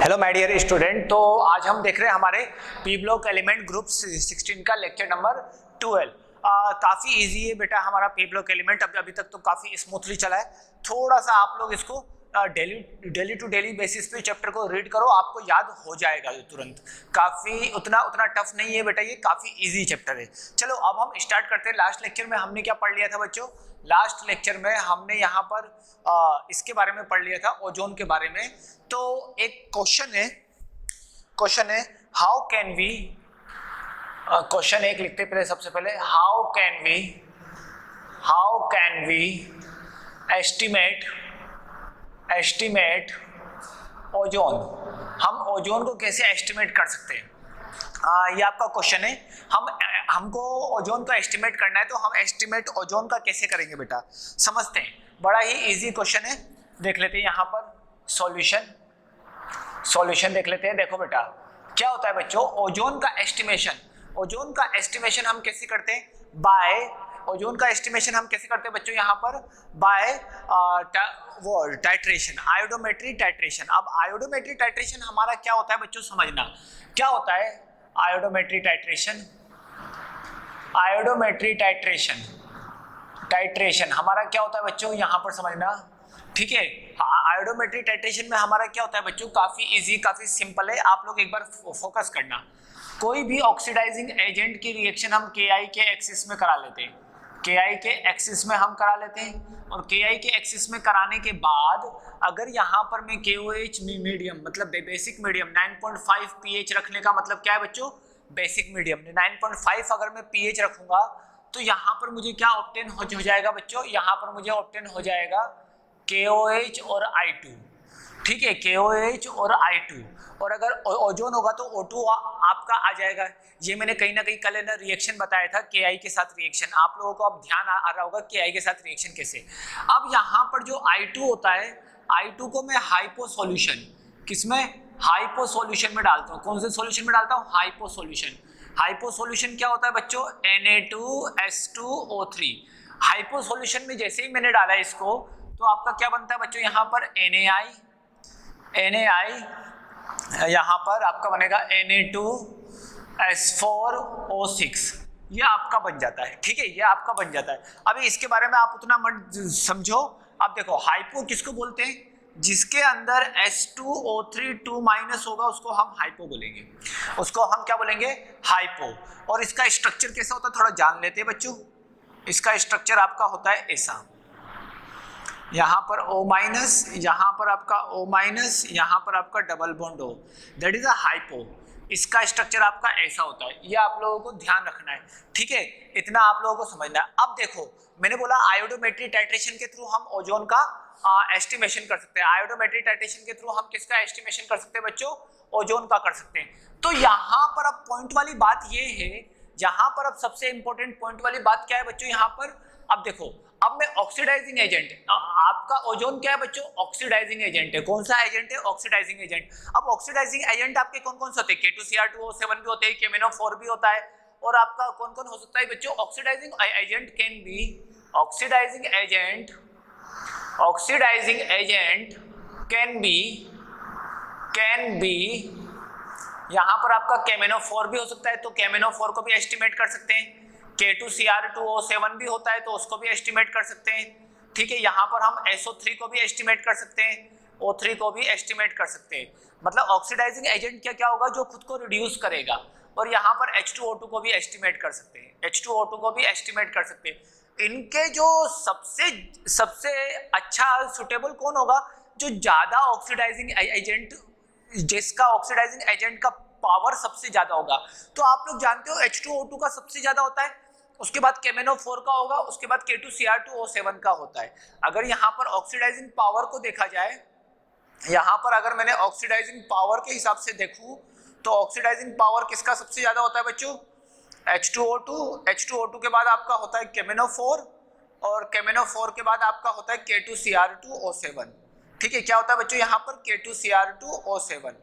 Hello my dear student. तो आज हम देख रहे हैं हमारे पी ब्लॉक एलिमेंट ग्रुप 16 का लेक्चर नंबर 12। काफ़ी इजी है बेटा हमारा पी ब्लॉक एलिमेंट। अभी तक तो काफ़ी स्मूथली चला है। थोड़ा सा आप लोग इसको डेली टू डेली बेसिस पे चैप्टर को रीड करो, आपको याद हो जाएगा ये तुरंत। काफ़ी उतना टफ नहीं है बेटा, ये काफ़ी इजी चैप्टर है। चलो अब हम स्टार्ट करते हैं। लास्ट लेक्चर में हमने क्या पढ़ लिया था बच्चों? लास्ट लेक्चर में हमने यहाँ पर इसके बारे में पढ़ लिया था, ओजोन के बारे में। तो एक क्वेश्चन है हाउ कैन वी, क्वेश्चन एक लिखते पहले, सबसे पहले how can we estimate ozone. हम ओजोन को कैसे एस्टिमेट कर सकते हैं? ये आपका क्वेश्चन है। हमको ओजोन का एस्टिमेट करना है, तो हम एस्टिमेट ओजोन का कैसे करेंगे बेटा? समझते हैं। बड़ा ही इजी क्वेश्चन है, देख लेते हैं यहाँ पर सॉल्यूशन देख लेते हैं। देखो बेटा क्या होता है बच्चों, ओजोन का एस्टिमेशन हम कैसे करते हैं? ओजोन का एस्टिमेशन हम कैसे करते हैं बच्चों? यहाँ पर बाय टाइट्रेशन, आयोडोमेट्री टाइट्रेशन। अब आयोडोमेट्री टाइट्रेशन हमारा क्या होता है बच्चों, समझना क्या होता है आयोडोमेट्री टाइट्रेशन हमारा क्या होता है बच्चों, यहाँ पर समझना, ठीक है। आयोडोमेट्री टाइट्रेशन में हमारा क्या होता है बच्चों? काफी इजी, काफी सिंपल है। आप लोग एक बार फोकस करना। कोई भी ऑक्सीडाइजिंग एजेंट की रिएक्शन हम KI के एक्सिस में करा लेते हैं, KI के एक्सिस में हम करा लेते हैं। और KI के एक्सिस में कराने के बाद अगर यहाँ पर मैं KOH मीडियम, मतलब बेसिक मीडियम 9.5 pH रखने का मतलब क्या है बच्चों? बेसिक मीडियम 9.5 अगर मैं pH रखूंगा तो यहाँ पर मुझे क्या ऑब्टेन हो जाएगा बच्चों? यहाँ पर मुझे ऑब्टेन हो जाएगा KOH और I2, ठीक है, KOH और I2। और अगर ओजोन होगा तो O2 आपका आ जाएगा। ये मैंने कहीं ना कहीं कल ना रिएक्शन बताया था, KI के साथ रिएक्शन। आप लोगों को अब ध्यान आ रहा होगा KI के साथ रिएक्शन कैसे। अब यहाँ पर जो I2 होता है, I2 को मैं हाइपो सॉल्यूशन, किसमें? हाइपो सॉल्यूशन में डालता हूँ। कौन से सॉल्यूशन में डालता हूँ? हाइपो सॉल्यूशन क्या होता है बच्चों? Na2H2O3। हाइपो सॉल्यूशन में जैसे ही मैंने डाला इसको, तो आपका क्या बनता है बच्चों? यहाँ पर NaI, यहाँ पर आपका बनेगा Na2S4O6। ये आपका बन जाता है, ठीक है, ये आपका बन जाता है। अभी इसके बारे में आप उतना मत समझो। अब देखो हाइपो किसको बोलते हैं? जिसके अंदर H2O3 2- होगा उसको हम हाइपो बोलेंगे, उसको हम क्या बोलेंगे? हाइपो। और इसका स्ट्रक्चर कैसा होता है थोड़ा जान लेते हैं बच्चों। इसका स्ट्रक्चर आपका होता है ऐसा, यहाँ पर O-, यहाँ पर आपका O-, यहाँ पर आपका double bond O, that is a hypo. इसका स्ट्रक्चर आपका ऐसा होता है। ये आप लोगों को ध्यान रखना है, ठीक है, इतना आप लोगों को समझना है। अब देखो मैंने बोला आयोडोमेट्री टाइट्रेशन के थ्रू हम ओजोन का एस्टिमेशन कर सकते हैं। आयोडोमेट्री टाइट्रेशन के थ्रू हम किसका एस्टिमेशन कर सकते हैं बच्चों? ओजोन का कर सकते हैं। तो यहाँ पर अब पॉइंट वाली बात ये है, यहाँ पर अब सबसे इंपॉर्टेंट पॉइंट वाली बात क्या है बच्चों? यहाँ पर अब देखो, अब मैं ऑक्सीडाइजिंग एजेंट, आपका ओजोन क्या है बच्चों? ऑक्सीडाइजिंग एजेंट है। कौन सा एजेंट है? Oxidising agent. अब ऑक्सीडाइजिंग एजेंट आपके कौन कौन से होते हैं? K2Cr2O7 भी होते हैं, KMnO4 भी होता है। और आपका कौन कौन हो सकता है बच्चों? Oxidising agent can be, oxidising agent can be, यहाँ पर आपका KMnO4 भी हो सकता है, तो KMnO4 को भी एस्टिमेट कर सकते हैं। K2Cr2O7 भी होता है तो उसको भी एस्टिमेट कर सकते हैं, ठीक है। यहाँ पर हम SO3 को भी एस्टिमेट कर सकते हैं, O3 को भी एस्टिमेट कर सकते हैं। मतलब ऑक्सीडाइजिंग एजेंट क्या क्या होगा? जो खुद को रिड्यूस करेगा। और यहाँ पर H2O2 को भी एस्टिमेट कर सकते हैं, H2O2 को भी एस्टिमेट कर सकते हैं। इनके जो सबसे अच्छा सुटेबल कौन होगा? जो ज्यादा ऑक्सीडाइजिंग एजेंट, जिसका ऑक्सीडाइजिंग एजेंट का पावर सबसे ज्यादा होगा। तो आप लोग जानते हो H2O2 का सबसे ज्यादा होता है, उसके बाद KMnO4 का होगा, उसके बाद K2Cr2O7 का होता है। अगर यहाँ पर ऑक्सीडाइजिंग पावर को देखा जाए, यहाँ पर अगर मैंने ऑक्सीडाइजिंग पावर के हिसाब से देखूं तो ऑक्सीडाइजिंग पावर किसका सबसे ज्यादा होता है बच्चों? H2O2 के बाद आपका होता है KMnO4, और KMnO4 के बाद आपका होता है K2Cr2O7, ठीक है। क्या होता है बच्चों यहाँ पर? K2Cr2O7।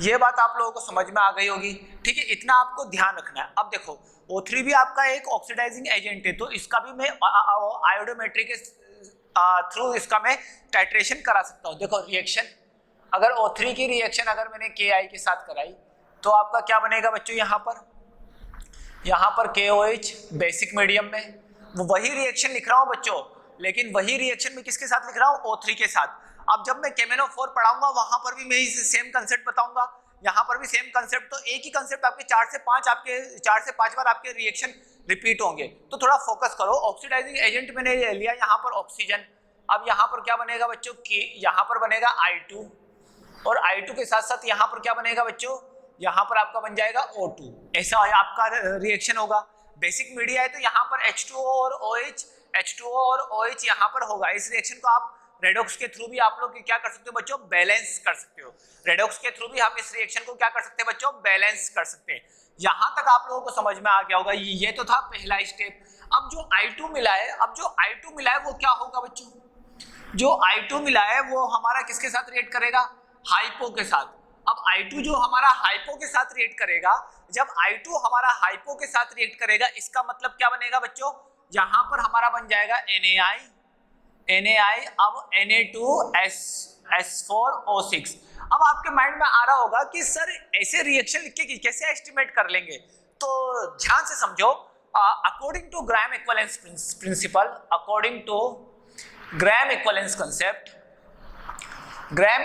ये बात आप लोगों को समझ में आ गई होगी, ठीक है, इतना आपको ध्यान रखना है। अब देखो O3 भी आपका एक ऑक्सीडाइजिंग एजेंट है, तो इसका भी मैं आयोडोमेट्री के थ्रू इसका मैं टाइट्रेशन करा सकता हूँ। देखो रिएक्शन अगर O3 की रिएक्शन अगर मैंने Ki के साथ कराई तो आपका क्या बनेगा बच्चों, यहाँ पर KOH बेसिक मीडियम में, वही रिएक्शन लिख रहा हूँ बच्चों, लेकिन वही रिएक्शन में किसके साथ लिख रहा हूँ, O3 के साथ। अब जब मैं KMnO4 पढ़ाऊंगा वहां पर भी मैं सेम कंसेप्ट बताऊंगा, यहाँ पर भी सेम कंसेप्ट। तो एक ही कंसेप्ट आपके 4 से 5 बार आपके रिएक्शन रिपीट होंगे, तो थोड़ा फोकस करो। ऑक्सीडाइजिंग एजेंट मैंने लिया यहाँ पर ऑक्सीजन, अब यहाँ पर क्या बनेगा बच्चों, यहाँ पर बनेगा I2, और I2 के साथ साथ यहाँ पर क्या बनेगा बच्चों, यहाँ पर आपका बन जाएगा O2। ऐसा आपका रिएक्शन होगा। बेसिक मीडिया है तो यहाँ पर H2O और OH यहाँ पर होगा। इस रिएक्शन को आप रेडॉक्स के थ्रू भी आप लोग क्या कर सकते हो बच्चों, बैलेंस कर सकते हो। रेडॉक्स के थ्रू भी हम इस रिएक्शन को क्या कर सकते हैं बच्चों, बैलेंस कर सकते हैं। यहां तक आप लोगों को समझ में आ गया होगा। ये तो था पहला स्टेप। अब जो I2 मिला है वो क्या होगा बच्चों, जो I2 मिला है वो हमारा किसके साथ रिएक्ट करेगा, हाइपो के साथ। अब I2 जो हमारा हाइपो के साथ रिएक्ट करेगा, जब I2 हमारा हाइपो के साथ रिएक्ट करेगा, इसका मतलब क्या बनेगा बच्चों, यहां पर हमारा बन जाएगा NaI, अब Na2S4O6। अब आपके माइंड में आ रहा होगा कि सर ऐसे रिएक्शन लिख के कैसे एस्टिमेट कर लेंगे, तो ध्यान से समझो। According to gram equivalence principle, according to gram equivalence concept, gram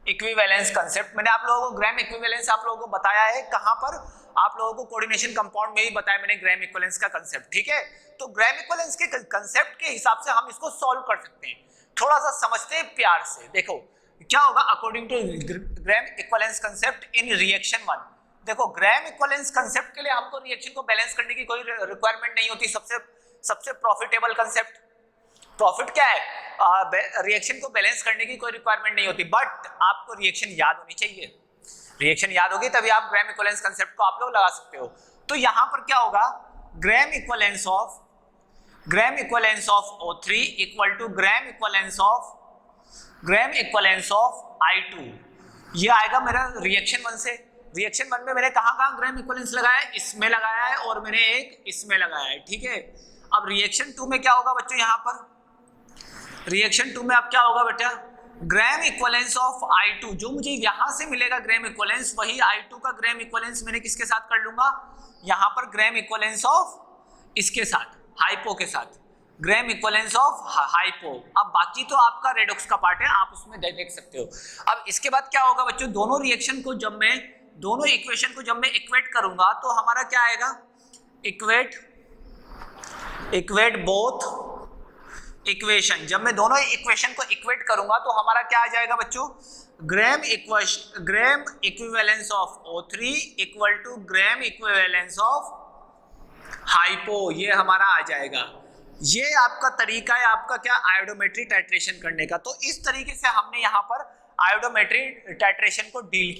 equivalence concept, मैंने आप लोगों को ग्राम इक्विवेलेंस आप लोगों को बताया है कहां पर, आप लोगों को कोऑर्डिनेशन कंपाउंड में ही बताया मैंने ग्राम इक्विवेलेंस का कंसेप्ट, ठीक है। तो ग्राम इक्विवेलेंस के कंसेप्ट के हिसाब से हम इसको सॉल्व कर सकते हैं। थोड़ा सा समझते हैं प्यार से। देखो क्या होगा, according to gram equivalence concept in reaction 1। देखो ग्राम इक्विवेलेंस कंसेप्ट के लिए हमको रिएक्शन को बैलेंस करने की कोई रिक्वायरमेंट नहीं होती। सबसे प्रॉफिटेबल कंसेप्ट, प्रॉफिट क्या है, रिएक्शन को बैलेंस करने की कोई रिक्वायरमेंट नहीं होती, बट आपको रिएक्शन याद होनी चाहिए। रिएक्शन याद होगी तभी आप ग्राम इक्विवेलेंस कंसेप्ट को आप लोग लगा सकते हो। तो यहां पर क्या होगा, gram equivalence of O3 equal to gram equivalence of I2। ये आएगा मेरा रिएक्शन 1 से। रिएक्शन 1 में मैंने कहां ग्राम इक्विवेलेंस लगाया है, इसमें लगाया है और मैंने एक इसमें लगाया है, ठीक है। अब रिएक्शन 2 में क्या होगा बच्चों, यहां पर रिएक्शन 2 में अब क्या होगा बेटा, ग्राम इक्विवेलेंस ऑफ I2, जो मुझे यहां से मिलेगा ग्राम इक्विवेलेंस, वही I2 का ग्राम इक्विवेलेंस मैंने किसके साथ कर लूंगा, यहां पर ग्राम इक्विवेलेंस ऑफ इसके साथ, हाइपो के साथ, ग्राम इक्विवेलेंस ऑफ हाइपो। अब बाकी तो आपका रेडॉक्स का पार्ट है, आप उसमें देख सकते हो। अब इसके बाद क्या होगा बच्चों, दोनों इक्वेशन को जब मैं इक्वेट करूंगा तो हमारा क्या आएगा, इक्वेट बोथ इक्वेशन। जब मैं दोनों इक्वेशन को इक्वेट करूंगा तो हमारा क्या आ जाएगा बच्चों, gram equivalence of O3 equal to gram equivalence of hypo, ये हमारा आ जाएगा। ये आपका तरीका है आपका क्या, आयोडोमेट्री टाइट्रेशन करने का। तो इस तरीके से हमने यहाँ पर आयोडोमेट्री टाइट्रेशन को डील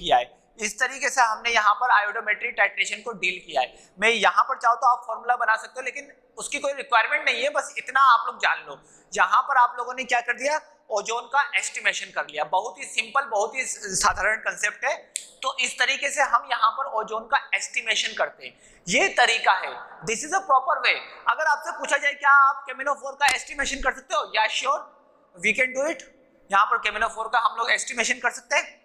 किया है। मैं यहाँ पर चाहूँ तो आप फॉर्मूला बना सकते हो, लेकिन उसकी कोई रिक्वायरमेंट नहीं है, बस इतना आप लोग जान लो। यहाँ पर आप लोगों ने क्या कर दिया, ओजोन का एस्टिमेशन कर लिया। बहुत ही सिंपल, बहुत ही साधारण कंसेप्ट है। तो इस तरीके से हम यहाँ पर ओजोन का एस्टिमेशन करते हैं, ये तरीका है। This is a proper way. अगर आपसे पूछा जाए क्या आप KMnO4 का एस्टिमेशन कर सकते हो, या sure we can do it. यहाँ पर KMnO4 का हम लोग एस्टिमेशन कर सकते हैं,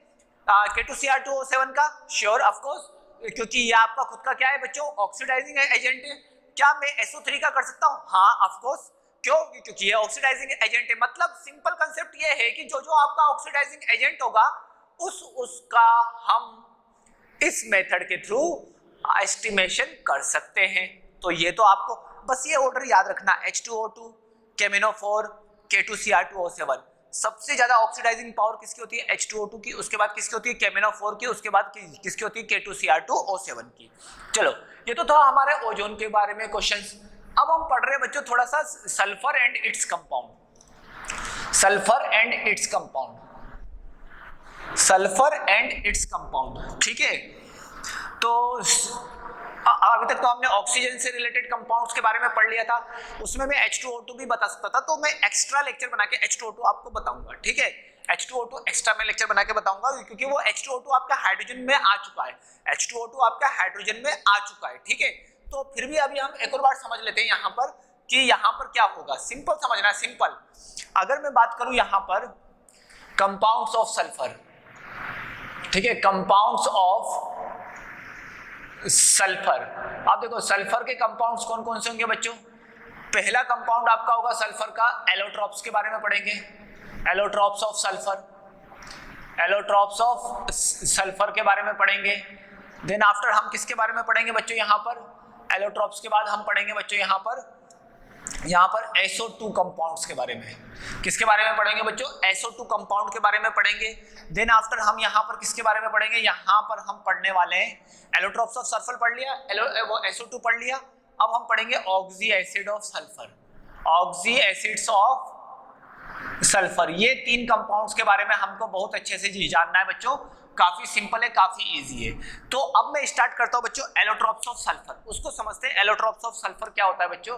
K2Cr2O7 का, श्योर ऑफ कोर्स, क्योंकि ये आपका खुद का क्या है बच्चों, ऑक्सीडाइजिंग एजेंट है। क्या मैं SO3 का कर सकता हूँ, हाँ ऑफ कोर्स। क्यों, क्योंकि ये ऑक्सीडाइजिंग एजेंट है। मतलब सिंपल कंसेप्ट ये है कि जो आपका ऑक्सीडाइजिंग एजेंट होगा उसका हम इस मेथड के थ्रू एस्टिमेशन कर सकते हैं। तो ये तो आपको बस ये ऑर्डर याद रखना, H2O2, KMnO4, K2Cr2O7। सबसे ज्यादा ऑक्सीडाइजिंग पावर किसकी होती है, H2O2 की, उसके बाद किसकी होती है, KMnO4 की, उसके बाद किसकी होती है, K2Cr2O7 की। चलो ये तो था हमारे ओजोन के बारे में क्वेश्चंस। अब हम पढ़ रहे हैं बच्चों थोड़ा सा सल्फर एंड इट्स कंपाउंड, ठीक है। तो अभी तक तो हमने ऑक्सीजन से रिलेटेड कंपाउंड्स के बारे में पढ़ लिया था, उसमें मैं H2O2 भी बता सकता था, तो मैं एक्स्ट्रा लेक्चर बना के H2O2 आपको बताऊंगा, ठीक है। H2O2 एक्स्ट्रा में लेक्चर बना के बताऊंगा, क्योंकि वो H2O2 आपका हाइड्रोजन में आ चुका है, ठीक है। तो फिर भी अभी हम एक और बार समझ लेते हैं यहाँ पर कि यहाँ पर क्या होगा। सिंपल समझना, सिंपल। अगर मैं बात करूं यहाँ पर कंपाउंड्स ऑफ सल्फर, ठीक है, कंपाउंड्स ऑफ सल्फर। आप देखो सल्फर के कंपाउंड्स कौन कौन से होंगे बच्चों। पहला कंपाउंड आपका होगा सल्फर का, एलोट्रॉप्स के बारे में पढ़ेंगे, allotropes of sulphur, allotropes of sulphur के बारे में पढ़ेंगे। देन आफ्टर हम किसके बारे में पढ़ेंगे बच्चों, यहाँ पर एलोट्रॉप्स के बाद हम पढ़ेंगे बच्चों यहाँ पर SO2 कंपाउंड्स के बारे में। किसके बारे में पढ़ेंगे बच्चों, SO2 कंपाउंड के बारे में पढ़ेंगे। देन आफ्टर हम यहाँ पर किसके बारे में पढ़ेंगे, यहाँ पर हम पढ़ने वाले हैं एलोट्रॉप्स ऑफ सल्फर पढ़ लिया, वो SO2 पढ़ लिया। अब हम पढ़ेंगे oxy acid of sulphur, oxy acids of sulphur. ये 3 कंपाउंड्स के बारे में हमको बहुत अच्छे से जानना है बच्चों, काफी सिंपल है, काफी इजी है। तो अब मैं स्टार्ट करता हूं बच्चों एलोट्रॉप्स ऑफ सल्फर, उसको समझते हैं एलोट्रॉप्स ऑफ सल्फर क्या होता है बच्चों।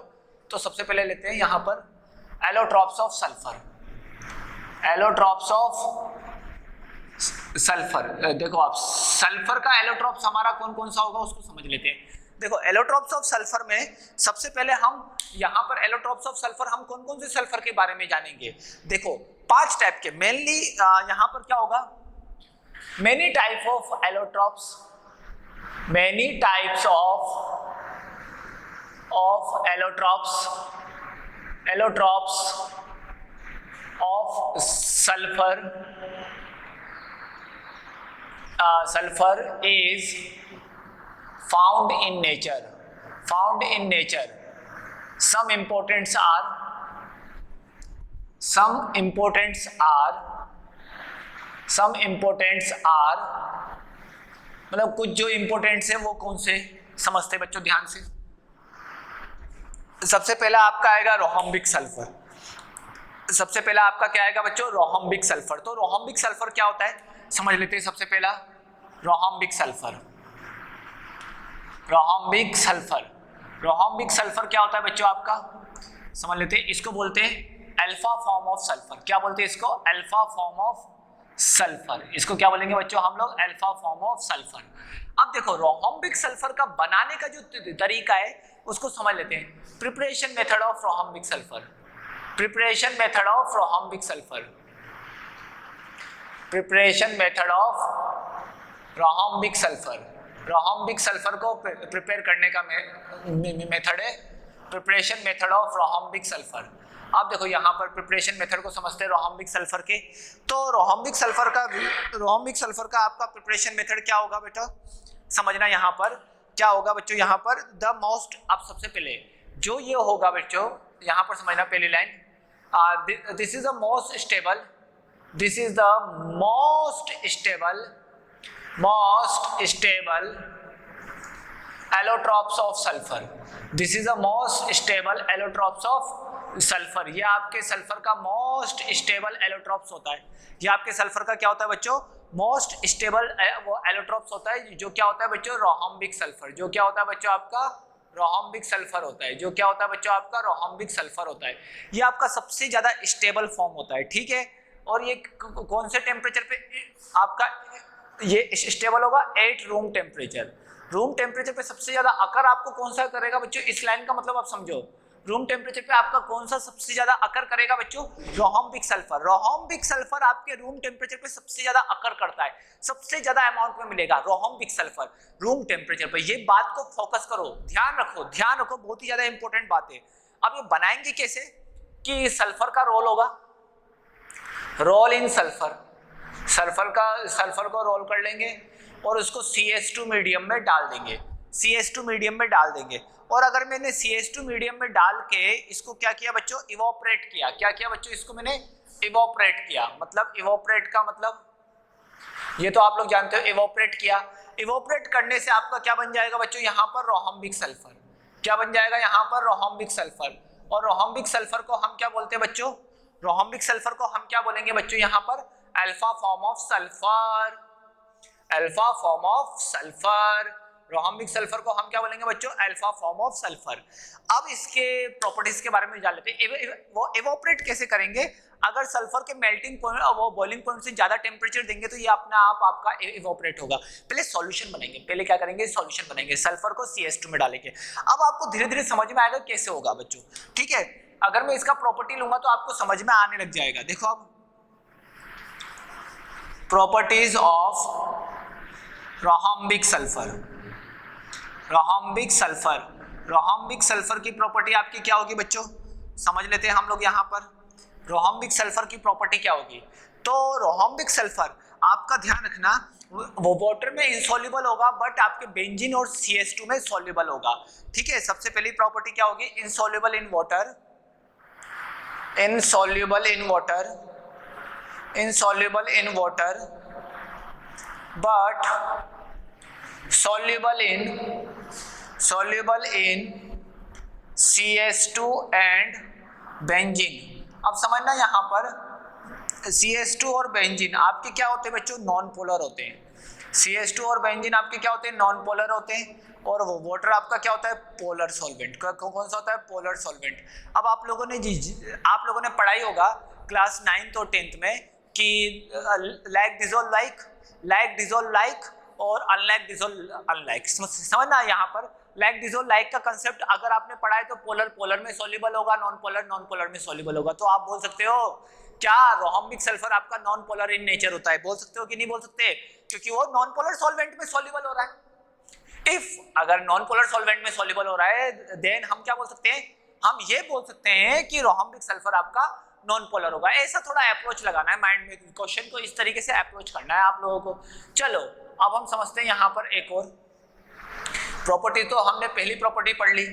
तो सबसे पहले लेते हैं यहाँ पर allotropes of sulphur, allotropes of sulphur. देखो आप सल्फर का एलोट्रॉप्स हमारा कौन कौन सा होगा उसको समझ लेते हैं। देखो एलोट्रॉप्स ऑफ सल्फर में सबसे पहले हम यहाँ पर एलोट्रॉप्स ऑफ सल्फर हम कौन कौन से सल्फर के बारे में जानेंगे। देखो 5 टाइप के मेनली यहाँ पर क्या होगा, many type of allotropes, many types of allotropes, allotropes of sulphur, sulfur is found in nature, found in nature. Some importance are मतलब कुछ जो इंपॉर्टेंट्स है वो कौन से समझते हैं बच्चों ध्यान से। सबसे पहला आपका आएगा रोहम्बिक सल्फर, सबसे पहला आपका क्या आएगा बच्चों, रोहम्बिक सल्फर। तो रोहम्बिक सल्फर क्या होता है समझ लेते हैं। सबसे पहला रोहम्बिक sulphur, rhombic sulphur, rhombic sulphur क्या होता है बच्चों आपका समझ लेते हैं। इसको बोलते हैं अल्फा फॉर्म ऑफ सल्फर। क्या बोलते हैं इसको, अल्फा फॉर्म ऑफ सल्फर। इसको क्या बोलेंगे बच्चों हम लोग, अल्फा फॉर्म ऑफ सल्फर। अब देखो रोहम्बिक सल्फर का बनाने का जो तरीका है उसको समझ लेते हैं। Preparation method of rhombic sulphur, preparation method of rhombic sulphur, preparation method of rhombic sulphur. Rhombic sulphur को प्रिपेयर करने का मेथड है preparation method of rhombic sulphur. अब देखो यहाँ पर प्रिपरेशन मेथड को समझते हैं रोहम्बिक सल्फर के। तो रोहम्बिक सल्फर का आपका प्रिपरेशन मेथड क्या होगा बेटा समझना। यहाँ पर क्या होगा बच्चों, यहाँ पर द मोस्ट, अब सबसे पहले जो ये होगा बच्चों यहाँ पर समझना पहली line, this is the most stable, this is the most stable allotropes of sulfur, this is the most stable allotropes of sulfur। ये आपके सल्फर का मोस्ट स्टेबल एलोट्रॉप्स होता है। ये आपके सल्फर का क्या होता है बच्चों, मोस्ट स्टेबल वो एलोट्रॉप्स होता है जो क्या होता है बच्चों, रोहम्बिक सल्फर। जो क्या होता है बच्चों आपका रोहम्बिक सल्फर होता है। जो क्या होता है बच्चों आपका रोहम्बिक सल्फर होता है। ये आपका सबसे ज्यादा स्टेबल फॉर्म होता है, ठीक है। और ये कौन से टेम्परेचर पे आपका ये स्टेबल होगा, 8 रूम टेम्परेचर। रूम टेम्परेचर पे सबसे ज्यादा अकर आपको कौन सा करेगा बच्चों, इस लाइन का मतलब आप समझो। रूम टेम्परेचर पे आपका कौन सा सबसे ज्यादा अकर करेगा बच्चों, रोहम्बिक सल्फर। रोहम्बिक सल्फर आपके रूम टेम्परेचर पे सबसे ज्यादा अकर करता है, सबसे ज्यादा अमाउंट में मिलेगा रोहम्बिक सल्फर रूम टेम्परेचर पे। ये बात को फोकस करो, ध्यान रखो, बहुत ही ज्यादा इंपॉर्टेंट बात है। अब ये बनाएंगे कैसे कि सल्फर का रोल होगा, रोल इन सल्फर, सल्फर को रोल कर लेंगे और उसको CH2 मीडियम में डाल देंगे, CH2 मीडियम में डाल देंगे। और अगर मैंने CH2 मीडियम में डाल के इसको क्या किया बच्चों, इवोपरेट किया। क्या किया बच्चों, इसको मैंने इवोपरेट किया। मतलब इवोपरेट का मतलब ये तो आप लोग जानते हो, इवोपरेट किया। इवोपरेट करने से आपका क्या बन जाएगा बच्चों, यहाँ पर रोहम्बिक सल्फर। क्या बन जाएगा यहाँ पर, रोहम्बिक सल्फर। और रोहम्बिक सल्फर को हम क्या बोलते हैं बच्चों, रोहम्बिक सल्फर को हम क्या बोलेंगे बच्चों यहाँ पर, alpha form of sulphur, alpha form of sulphur. Rhombic sulphur को हम क्या बोलेंगे बच्चों, अल्फा फॉर्म ऑफ सल्फर। अब इसके प्रॉपर्टीज के बारे में जान लेते हैं। वो इवोपरेट कैसे करेंगे, अगर सल्फर के मेल्टिंग पॉइंट और वो बॉइलिंग पॉइंट से ज्यादा टेम्परेचर देंगे तो ये अपना आप आपका इवोपरेट होगा। पहले सॉल्यूशन बनाएंगे, पहले क्या करेंगे, सॉल्यूशन बनाएंगे, सल्फर को CH2 में डालेंगे। अब आपको धीरे धीरे समझ में आएगा कैसे होगा बच्चों, ठीक है। अगर मैं इसका प्रॉपर्टी लूंगा तो आपको समझ में आने लग जाएगा। देखो अब properties of rhombic sulphur. Rhombic sulphur, rhombic sulphur की प्रॉपर्टी आपकी क्या होगी बच्चों, समझ लेते हैं हम लोग यहाँ पर। रोहम्बिक सल्फर की प्रॉपर्टी क्या होगी, तो रोहम्बिक सल्फर आपका ध्यान रखना वो वाटर में इनसॉल्युबल होगा बट आपके बेंजीन और CH2 में सॉल्युबल होगा। ठीक है, सबसे पहली प्रॉपर्टी क्या होगी, insoluble in water, insoluble in water, insoluble in water but soluble in CH2 and benzene. अब समझना यहाँ पर CH2 और बेंजीन आपके क्या होते हैं बच्चों, नॉन पोलर होते हैं। CH2 और बेंजीन आपके क्या होते हैं, नॉन पोलर होते हैं, और वो वाटर आपका क्या होता है, पोलर सॉल्वेंट। कौन सा होता है, पोलर सॉल्वेंट। अब आप लोगों ने पढ़ाई होगा क्लास 9th और 10th में कि like dissolve like, like dissolve like और अनलाइक डिसॉल्व अनलाइक। समझना यहाँ पर लाइक डिसॉल्व लाइक का कंसेप्ट अगर आपने पढ़ा है तो पोलर पोलर में सॉल्युबल होगा, नॉन पोलर में सॉल्युबल होगा। तो आप बोल सकते हो क्या रोहम्बिक सल्फर आपका नॉन पोलर इन नेचर होता है, बोल सकते हो कि नहीं बोल सकते, क्योंकि वो नॉन पोलर सॉल्वेंट में सॉल्युबल हो रहा है। इफ अगर नॉन पोलर सॉल्वेंट में सॉल्युबल हो रहा है देन हम क्या बोल सकते हैं, हम ये बोल सकते हैं कि रोहम्बिक सल्फर आपका नॉन पोलर होगा। ऐसा थोड़ा अप्रोच लगाना है माइंड में, क्वेश्चन को इस तरीके से अप्रोच करना है आप लोगों को। चलो अब हम समझते हैं यहाँ पर एक और प्रॉपर्टी। तो हमने पहली प्रॉपर्टी पढ़ ली,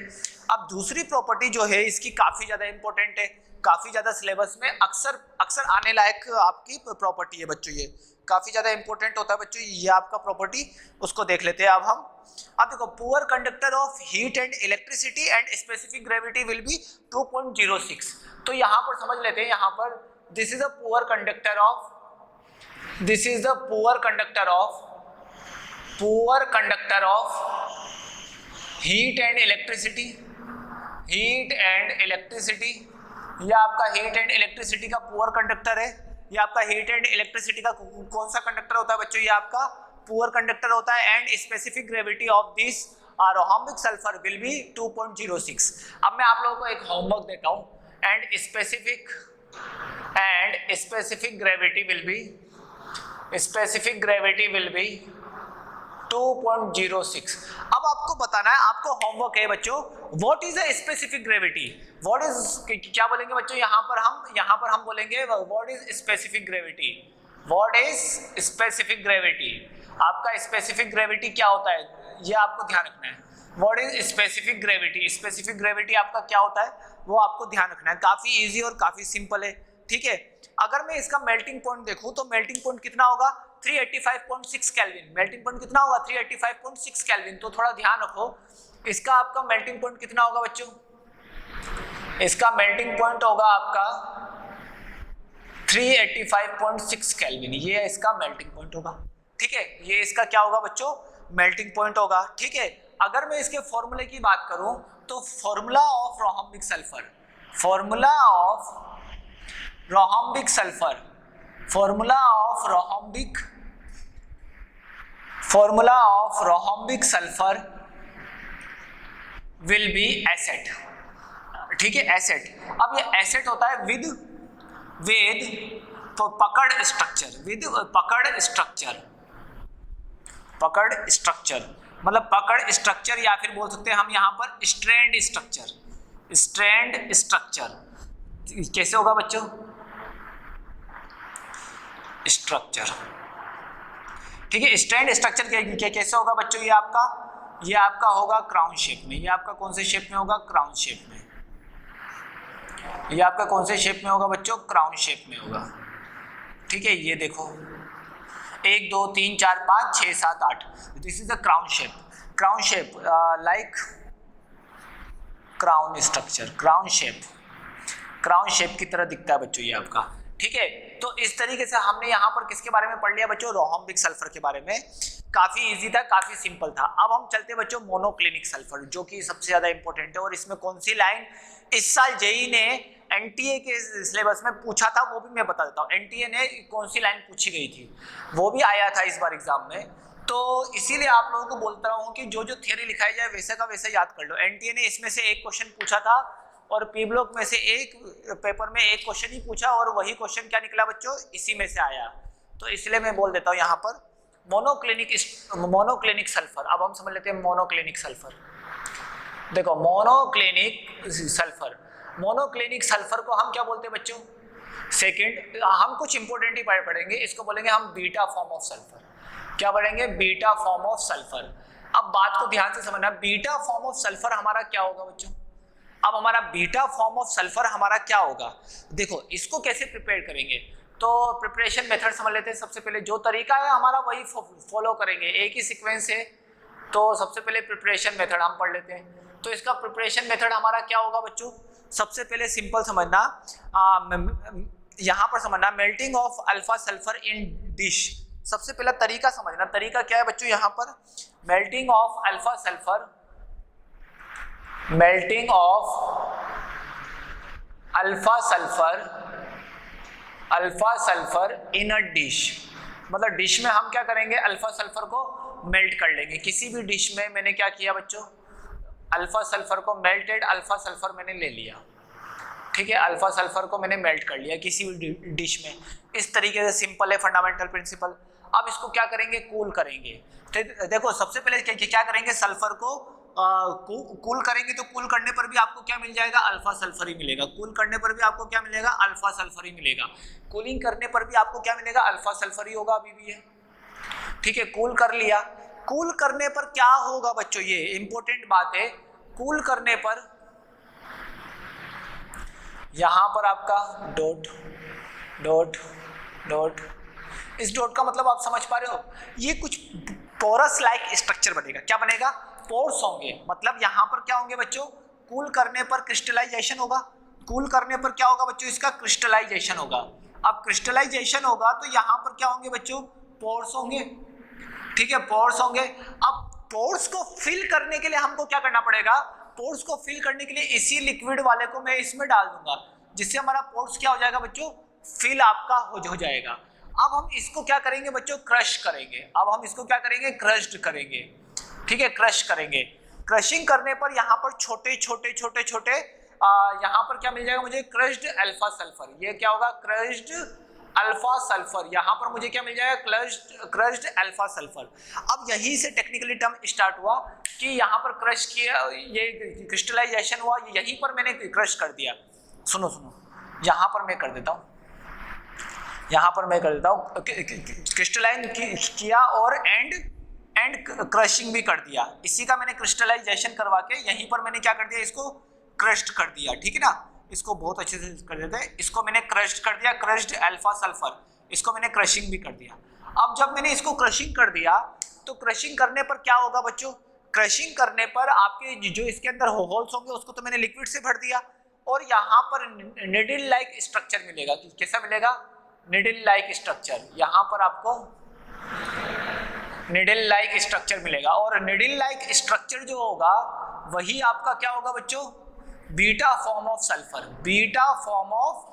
अब दूसरी प्रॉपर्टी जो है इसकी काफी ज्यादा इंपॉर्टेंट है, काफी ज्यादा सिलेबस में अक्सर आने लायक आपकी प्रॉपर्टी है बच्चों, ये काफी ज्यादा इंपॉर्टेंट होता है बच्चों, ये आपका प्रॉपर्टी, उसको देख लेते हैं अब हम। अब देखो, poor conductor of heat and electricity and specific gravity will be 2.06। तो यहाँ पर समझ लेते हैं, यहाँ पर this is a poor conductor of, this is the poor conductor of, poor conductor of heat and electricity, heat and electricity. ये आपका हीट एंड इलेक्ट्रिसिटी का पुअर कंडक्टर है। ये आपका हीट एंड इलेक्ट्रिसिटी का कौन सा कंडक्टर होता है बच्चों, ये आपका पुअर कंडक्टर होता है। And specific gravity of this rhombic sulphur will be 2.06। अब मैं आप लोगों को एक होमवर्क देता हूं, and specific gravity will be, specific gravity will be 2.06। अब आपको बताना है, आपको होमवर्क है बच्चों, what is a specific gravity, what is, क्या बोलेंगे बच्चों यहाँ पर हम बोलेंगे what is specific gravity, what is specific gravity. आपका स्पेसिफिक ग्रेविटी क्या होता है ये आपको ध्यान रखना है। What is specific gravity, specific gravity आपका क्या होता है वो आपको ध्यान रखना है। काफी इजी और काफी सिंपल है, ठीक है। अगर मैं इसका मेल्टिंग पॉइंट देखूं तो मेल्टिंग पॉइंट कितना होगा, 385.6 केल्विन। मेल्टिंग पॉइंट कितना होगा, 385.6 केल्विन। तो थोड़ा ध्यान रखो, इसका आपका मेल्टिंग पॉइंट कितना होगा बच्चों, इसका मेल्टिंग पॉइंट होगा आपका 385.6 केल्विन, ये इसका मेल्टिंग पॉइंट होगा, ठीक है। ये इसका क्या होगा बच्चों, मेल्टिंग पॉइंट होगा, ठीक है। अगर मैं इसके फॉर्मूले की बात करूं तो formula of rhombic sulphur, formula of rhombic sulphur, formula of rhombic, formula of rhombic sulphur will be S eight, ठीक है, एसेट। अब ये एसेट होता है विद पकड़ स्ट्रक्चर, विद पकड़ स्ट्रक्चर, पकड़ स्ट्रक्चर मतलब पकड़ स्ट्रक्चर, या फिर बोल सकते हैं हम यहाँ पर स्ट्रैंड स्ट्रक्चर, स्ट्रैंड स्ट्रक्चर। कैसे होगा बच्चों, स्ट्रक्चर, ठीक है। स्ट्रैंड स्ट्रक्चर कैसे होगा बच्चों, ये आपका होगा क्राउन शेप में। ये आपका कौन से शेप में होगा, क्राउन शेप में। ये आपका कौन से शेप में होगा बच्चों, क्राउन शेप में होगा, ठीक है। ये देखो 1 2 3 4 5 6 7 8, this is the crown shape, crown shape like crown structure, crown shape की तरह दिखता है बच्चों ये आपका, ठीक है। तो इस तरीके से हमने यहाँ पर किसके बारे में पढ़ लिया बच्चों, रोहम्बिक सल्फर के बारे में। काफी इजी था, काफी सिंपल था। अब हम चलते हैं बच्चों मोनोक्लिनिक सल्फर, जो कि सबसे ज्यादा इंपॉर्टेंट है। और इसमें कौन सी लाइन इस साल जेई ने एनटीए के सिलेबस में पूछा था वो भी मैं बता देता हूँ। एनटीए ने कौन सी लाइन पूछी गई थी वो भी आया था इस बार एग्जाम में, तो इसीलिए आप लोगों को बोलता हूँ कि जो थ्योरी लिखाई जाए वैसे का वैसा याद कर लो। एनटीए ने इसमें से एक क्वेश्चन पूछा था और पी ब्लॉक में से एक पेपर में एक क्वेश्चन ही पूछा, और वही क्वेश्चन क्या निकला बच्चों, इसी में से आया। तो इसलिए मैं बोल देता हूँ यहाँ पर मोनोक्लिनिक सल्फर। अब हम समझ लेते हैं मोनोक्लिनिक सल्फर। देखो मोनोक्लिनिक सल्फर को हम क्या बोलते हैं बच्चों? सेकंड हम कुछ इंपॉर्टेंट ही पढ़ेंगे, इसको बोलेंगे हम बीटा फॉर्म ऑफ सल्फर। क्या पढ़ेंगे? Beta form of sulphur. अब बात को ध्यान से समझना, बीटा फॉर्म ऑफ सल्फर हमारा क्या होगा बच्चों? अब हमारा बीटा फॉर्म ऑफ सल्फर हमारा क्या होगा? देखो इसको कैसे प्रिपेयर करेंगे, तो प्रिपरेशन मेथड समझ लेते हैं। सबसे पहले जो तरीका है हमारा वही फॉलो करेंगे, एक ही सीक्वेंस है। तो सबसे पहले प्रिपरेशन मेथड हम पढ़ लेते हैं। तो इसका प्रिपरेशन मेथड हमारा क्या होगा बच्चों? सबसे पहले सिंपल समझना, यहाँ पर समझना melting of alpha sulphur in dish. सबसे पहला तरीका समझना, तरीका क्या है बच्चों? यहाँ पर melting of alpha sulphur in a dish. मतलब डिश में हम क्या करेंगे? अल्फा सल्फर को मेल्ट कर लेंगे। किसी भी डिश में मैंने क्या किया बच्चों? अल्फा सल्फर को मेल्टेड अल्फा सल्फर मैंने ले लिया, ठीक है। अल्फा सल्फर को मैंने मेल्ट कर लिया किसी भी डिश में। इस तरीके से सिंपल है फंडामेंटल प्रिंसिपल। अब इसको क्या करेंगे? कूल करेंगे। देखो सबसे पहले क्या करेंगे? सल्फर को कूल करेंगे। तो कूल करने पर भी आपको क्या मिल जाएगा? अल्फा सल्फर ही मिलेगा। कूल करने पर भी आपको क्या मिलेगा? अल्फा सल्फर ही मिलेगा। कूलिंग करने पर भी आपको क्या मिलेगा? अल्फा सल्फर ही होगा अभी भी है, ठीक है। कूल कर लिया। कूल करने पर क्या होगा बच्चों? ये इंपॉर्टेंट बात है। कूल करने पर यहां पर आपका डॉट डॉट डॉट, इस डॉट का मतलब आप समझ पा रहे हो? ये कुछ पोरस लाइक स्ट्रक्चर बनेगा। क्या बनेगा? पोर्स होंगे। मतलब यहां पर क्या होंगे बच्चों? कूल करने पर क्रिस्टलाइजेशन होगा। कूल करने पर क्या होगा बच्चों? इसका क्रिस्टलाइजेशन होगा। अब क्रिस्टलाइजेशन होगा तो यहां पर क्या होंगे बच्चों? पोर्स होंगे, ठीक है, पोर्स होंगे। अब पोर्स को फिल करने के लिए हमको क्या करना पड़ेगा? पोर्स को फिल करने के लिए इसी लिक्विड वाले को मैं इसमें डाल दूंगा, जिससे हमारा पोर्स क्या हो जाएगा बच्चों? फिल आपका हो जाएगा। अब हम इसको क्या करेंगे बच्चों? क्रश करेंगे। अब हम इसको क्या करेंगे? क्रश्ड करेंगे, ठीक है, क्रश करेंगे। क्रशिंग करने पर यहाँ पर छोटे यहाँ पर क्या मिल जाएगा मुझे? Crushed alpha sulphur. ये क्या होगा? Crushed alpha sulphur. यहाँ पर मुझे क्या मिल जाएगा? Crushed alpha sulphur. अब यहीं से टेक्निकली टर्म स्टार्ट हुआ कि यहाँ पर क्रश किया, ये क्रिस्टलाइजेशन हुआ, यहीं पर मैंने क्रश कर दिया। सुनो यहाँ पर मैं कर देता हूँ, क्रिस्टलाइन किया और एंड क्रशिंग भी कर दिया। इसी का मैंने क्रिस्टलाइजेशन करवा के यहीं पर मैंने क्या कर दिया? इसको क्रश्ड कर दिया, ठीक है ना। इसको बहुत अच्छे से कर देते हैं। इसको मैंने क्रश्ड कर दिया, क्रश्ड अल्फा सल्फर। इसको मैंने क्रशिंग भी कर दिया। अब जब मैंने इसको क्रशिंग कर दिया तो क्रशिंग करने पर क्या होगा बच्चों? क्रशिंग करने पर आपके जो इसके अंदर होल्स होंगे उसको तो मैंने लिक्विड से भर दिया, और यहाँ पर निडल लाइक स्ट्रक्चर मिलेगा। कैसा मिलेगा? Needle like structure. यहाँ पर आपको निडल लाइक स्ट्रक्चर मिलेगा, और निडल लाइक स्ट्रक्चर जो होगा वही आपका क्या होगा बच्चों? Beta form of sulphur. Beta form of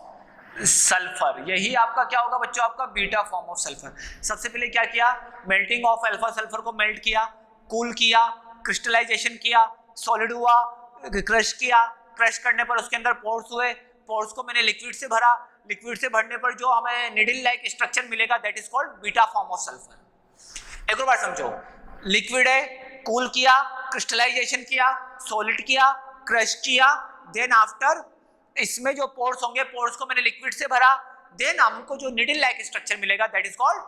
sulphur, यही आपका क्या होगा बच्चों? आपका बीटा फॉर्म ऑफ सल्फर। सबसे पहले क्या किया? मेल्टिंग ऑफ अल्फा सल्फर को मेल्ट किया, कूल किया, क्रिस्टलाइजेशन किया, सॉलिड हुआ, क्रश किया। क्रश करने पर उसके अंदर पोर्स हुए, पोर्स को मैंने लिक्विड से भरा। लिक्विड से भरने पर जो हमें निडल लाइक स्ट्रक्चर मिलेगा that is called beta form of sulphur. एक और बार समझो, लिक्विड है, कूल किया, क्रिस्टलाइजेशन किया, सॉलिड किया, क्रश किया, देन आफ्टर इसमें जो पोर्स होंगे, पोर्स को मैंने लिक्विड से भरा, देन हमको जो निडल लाइक स्ट्रक्चर मिलेगा that is called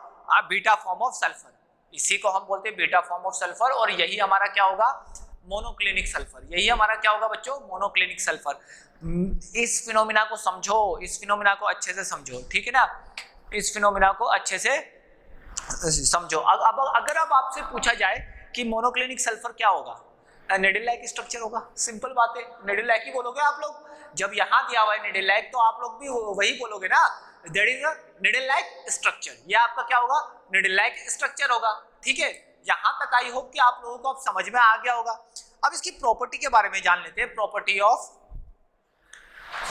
beta form of sulphur. इसी को हम बोलते हैं बीटा फॉर्म ऑफ सल्फर, और यही हमारा क्या होगा? Monoclinic sulphur. यही हमारा क्या होगा बच्चों? Monoclinic sulphur. इस फिनोमिना को समझो, इस फिनोमिना को अच्छे से समझो, ठीक है ना। इस फिनोमिना को अच्छे से समझो। अब अगर अब आपसे पूछा जाए कि मोनोक्लिनिक सल्फर क्या होगा? निडल लाइक स्ट्रक्चर होगा। सिंपल बात है, निडल लाइक ही बोलोगे आप लोग। जब यहाँ दिया हुआ है निडल लाइक तो आप लोग भी वही बोलोगे ना, that is needle like structure. ये आपका क्या होगा? निडल लाइक स्ट्रक्चर होगा, ठीक है। यहाँ तक आई होप कि आप लोगों को अब समझ में आ गया होगा। अब इसकी प्रॉपर्टी के बारे में जान लेते हैं। प्रॉपर्टी ऑफ,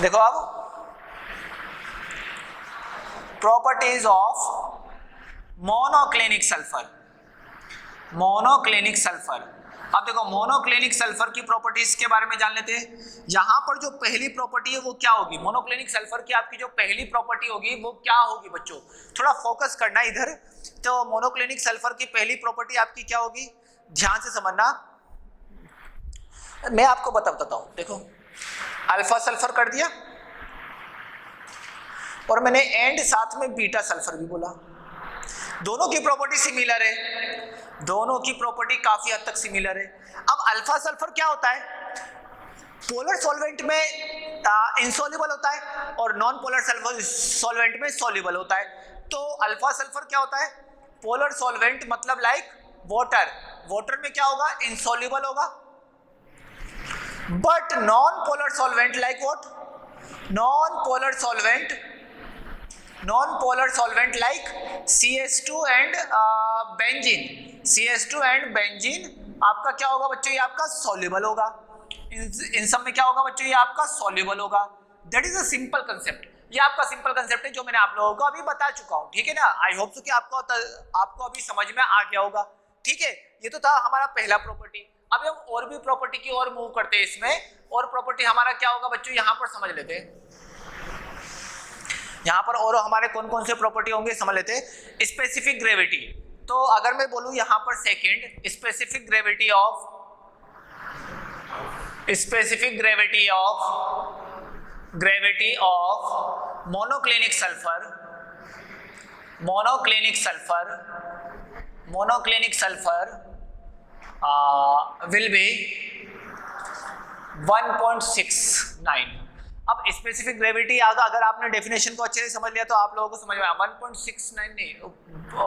देखो अब properties of monoclinic sulphur. Monoclinic sulphur अब देखो मोनोक्लिनिक सल्फर की प्रॉपर्टीज के बारे में जान लेते हैं। यहाँ पर जो पहली प्रॉपर्टी है वो क्या होगी, मोनोक्लिनिक सल्फर की आपकी जो पहली प्रॉपर्टी होगी वो क्या होगी बच्चों, थोड़ा फोकस करना इधर। तो मोनोक्लिनिक सल्फर की पहली प्रॉपर्टी आपकी क्या होगी, ध्यान से समझना, मैं आपको बताता हूं। देखो अल्फा सल्फर कर दिया और मैंने एंड साथ में बीटा सल्फर भी बोला, दोनों की प्रॉपर्टी सिमिलर है, दोनों की प्रॉपर्टी काफी हद तक सिमिलर है। अब अल्फा सल्फर क्या होता है, पोलर सॉल्वेंट में इनसॉल्युबल होता है और नॉन पोलर सॉल्वेंट में सॉल्युबल होता है। तो अल्फा सल्फर क्या होता है, पोलर सॉल्वेंट मतलब लाइक वाटर, वाटर में क्या होगा, इनसॉल्युबल होगा। But non polar solvent like what, non polar solvent like CH2 and benzene, CH2 and benzene आपका क्या होगा बच्चों, ये आपका सॉल्युबल होगा। इन सब में क्या होगा बच्चों, ये आपका सॉल्युबल होगा। That is a simple concept, ये आपका सिंपल कंसेप्ट है जो मैंने आप लोगों को अभी बता चुका हूं, ठीक है ना। आई होप सो कि आपको अभी समझ में आ गया होगा, ठीक है। ये तो था हमारा पहला प्रॉपर्टी। अब हम और भी प्रॉपर्टी की ओर मूव करते हैं। इसमें और प्रॉपर्टी हमारा क्या होगा बच्चों, यहां पर समझ लेते हैं। यहां पर और हमारे कौन कौन से प्रॉपर्टी होंगे समझ लेते हैं। स्पेसिफिक ग्रेविटी, तो अगर मैं बोलूं यहां पर second, specific gravity of monoclinic sulphur will be 1.69। अब स्पेसिफिक ग्रेविटी अगर आपने डेफिनेशन को अच्छे से समझ लिया तो आप लोगों को समझ में 1.69 नहीं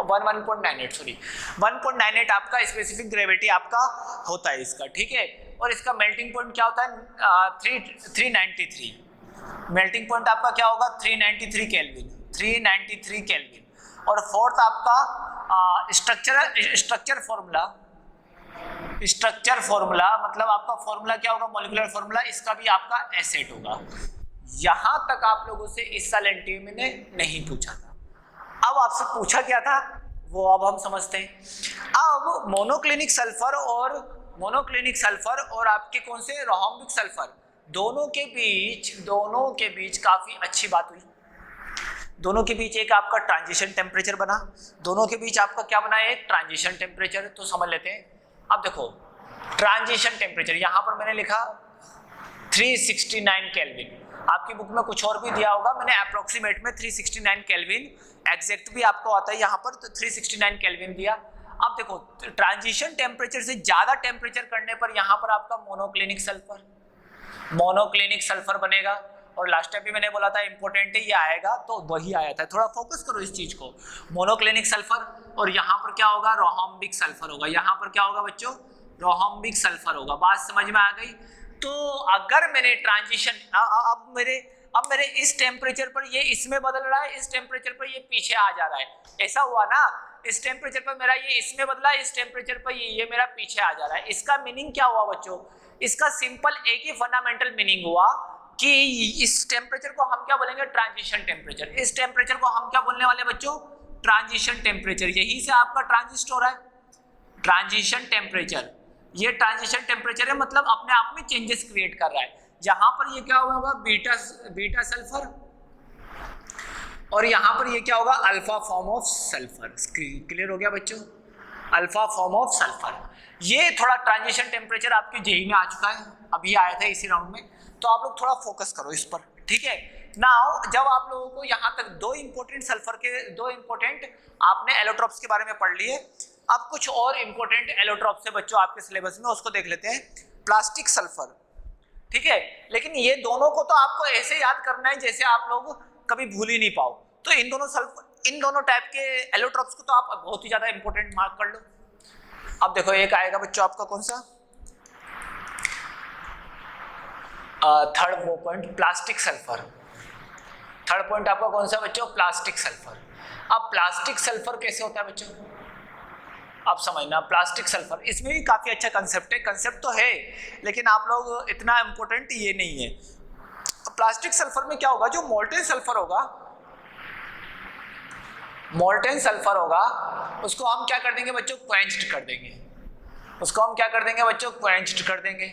1.98 सॉरी 1.98 आपका स्पेसिफिक ग्रेविटी आपका होता है इसका, ठीक है। और इसका मेल्टिंग पॉइंट क्या होता है 393, मेल्टिंग पॉइंट आपका क्या होगा 393 केल्विन। और फोर्थ आपका स्ट्रक्चर फॉर्मूला मतलब आपका फॉर्मूला क्या होगा, मॉलिक्यूलर फॉर्मूला, इसका भी आपका एसेट होगा। यहां तक आप लोगों से इस साल एनटीयू में नहीं पूछा था। अब आपसे पूछा क्या था वो अब हम समझते हैं। अब मोनोक्लिनिक सल्फर और आपके कौन से रोहम्बिक सल्फर, दोनों के बीच काफी अच्छी बात हुई। दोनों के बीच एक आपका ट्रांजिशन टेम्परेचर बना, दोनों के बीच आपका क्या बना, एक ट्रांजिशन टेम्परेचर। तो समझ लेते हैं। अब देखो ट्रांजिशन टेम्परेचर यहां पर मैंने लिखा 369 केल्विन, आपकी बुक में कुछ और भी दिया होगा, मैंने अप्रोक्सीमेट में 369 केल्विन, एग्जैक्ट भी आपको आता है यहाँ पर, तो 369 केल्विन दिया। अब देखो ट्रांजिशन टेम्परेचर से ज्यादा टेम्परेचर करने पर यहाँ पर आपका मोनोक्लिनिक सल्फर बनेगा। और लास्ट टाइम भी मैंने बोला था इंपॉर्टेंट है, ये आएगा तो वही आया था, थोड़ा फोकस करो इस चीज को। मोनोक्लिनिक सल्फर और यहाँ पर क्या होगा, रोहम्बिक सल्फर होगा। यहाँ पर क्या होगा बच्चों, रोहम्बिक सल्फर होगा। बात समझ में आ गई। तो अगर मैंने ट्रांजिशन अब मेरे इस टेम्परेचर पर ये इसमें बदल रहा है, इस टेम्परेचर पर ये पीछे आ जा रहा है, ऐसा हुआ ना। इस टेम्परेचर पर मेरा ये इसमें बदला, इस टेम्परेचर पर ये मेरा पीछे आ जा रहा है। इसका मीनिंग क्या हुआ बच्चों, इसका सिंपल एक ही फंडामेंटल मीनिंग हुआ कि इस टेम्परेचर को हम क्या बोलेंगे, ट्रांजिशन टेम्परेचर। इस टेम्परेचर को हम क्या बोलने वाले बच्चों, ट्रांजिशन टेम्परेचर। यही से आपका ट्रांजिस्ट हो रहा है, ट्रांजिशन टेम्परेचर। ये ट्रांजिशन टेम्परेचर है, मतलब अपने आप में चेंजेस क्रिएट कर रहा है। यहां पर ये क्या होगा, बीटा सल्फर, और यहां पर ये क्या होगा, alpha form of sulphur. Clear हो गया बच्चों, अल्फा फॉर्म ऑफ सल्फर। ये थोड़ा ट्रांजिशन टेम्परेचर आपके जेई में आ चुका है, अभी आया था इसी राउंड में, तो आप लोग थोड़ा फोकस करो इस पर, ठीक है। नाउ जब आप लोगों को यहाँ तक दो इंपॉर्टेंट आपने एलोट्रॉप्स के बारे में पढ़ लिए, अब कुछ और इंपॉर्टेंट एलोट्रॉप्स है बच्चों आपके सिलेबस में, उसको देख लेते हैं। प्लास्टिक सल्फर, ठीक है। लेकिन ये दोनों को तो आपको ऐसे याद करना है जैसे आप लोग कभी भूल ही नहीं पाओ। तो इन दोनों टाइप के एलोट्रॉप्स को तो आप बहुत ही ज्यादा इंपॉर्टेंट मार्क कर लो। अब देखो एक आएगा बच्चों आपका कौन सा, third point plastic sulphur. Third point आपका कौन सा बच्चों, प्लास्टिक सल्फर। अब प्लास्टिक सल्फर कैसे होता है बच्चों, आप समझना। प्लास्टिक सल्फर, इसमें भी काफी अच्छा कंसेप्ट है, कंसेप्ट तो है लेकिन आप लोग इतना इंपॉर्टेंट ये नहीं है। प्लास्टिक सल्फर में क्या होगा, जो मोल्टेन सल्फर होगा उसको हम क्या कर देंगे बच्चों, क्वेंच्ड कर देंगे। उसको हम क्या कर देंगे बच्चों, क्वेंच्ड कर देंगे,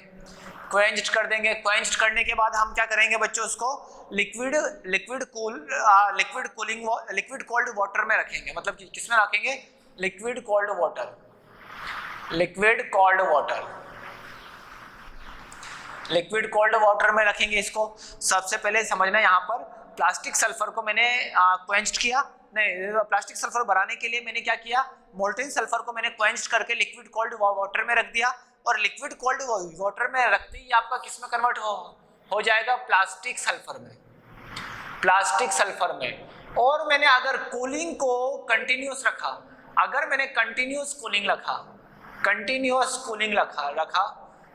क्वेंच्ड कर देंगे। क्वेंच्ड करने के बाद हम क्या करेंगे बच्चों, उसको लिक्विड कोल्ड वाटर में रखेंगे। मतलब कि किसमें रखेंगे, liquid cold water, liquid cold water, liquid cold water में रखेंगे इसको। सबसे पहले समझना, यहाँ पर प्लास्टिक सल्फर को मैंने क्वेंच्ड किया, नहीं, प्लास्टिक सल्फर बनाने के लिए मैंने क्या किया, मोल्टेन सल्फर को मैंने क्वेंच्ड करके लिक्विड कोल्ड वाटर में रख दिया, और लिक्विड कोल्ड वाटर में रखते ही आपका किस में कन्वर्ट हो जाएगा, प्लास्टिक सल्फर में, प्लास्टिक सल्फर में। और मैंने अगर कूलिंग को कंटिन्यूस रखा, अगर मैंने कंटिन्यूस कूलिंग रखा, कंटिन्यूस कूलिंग रखा,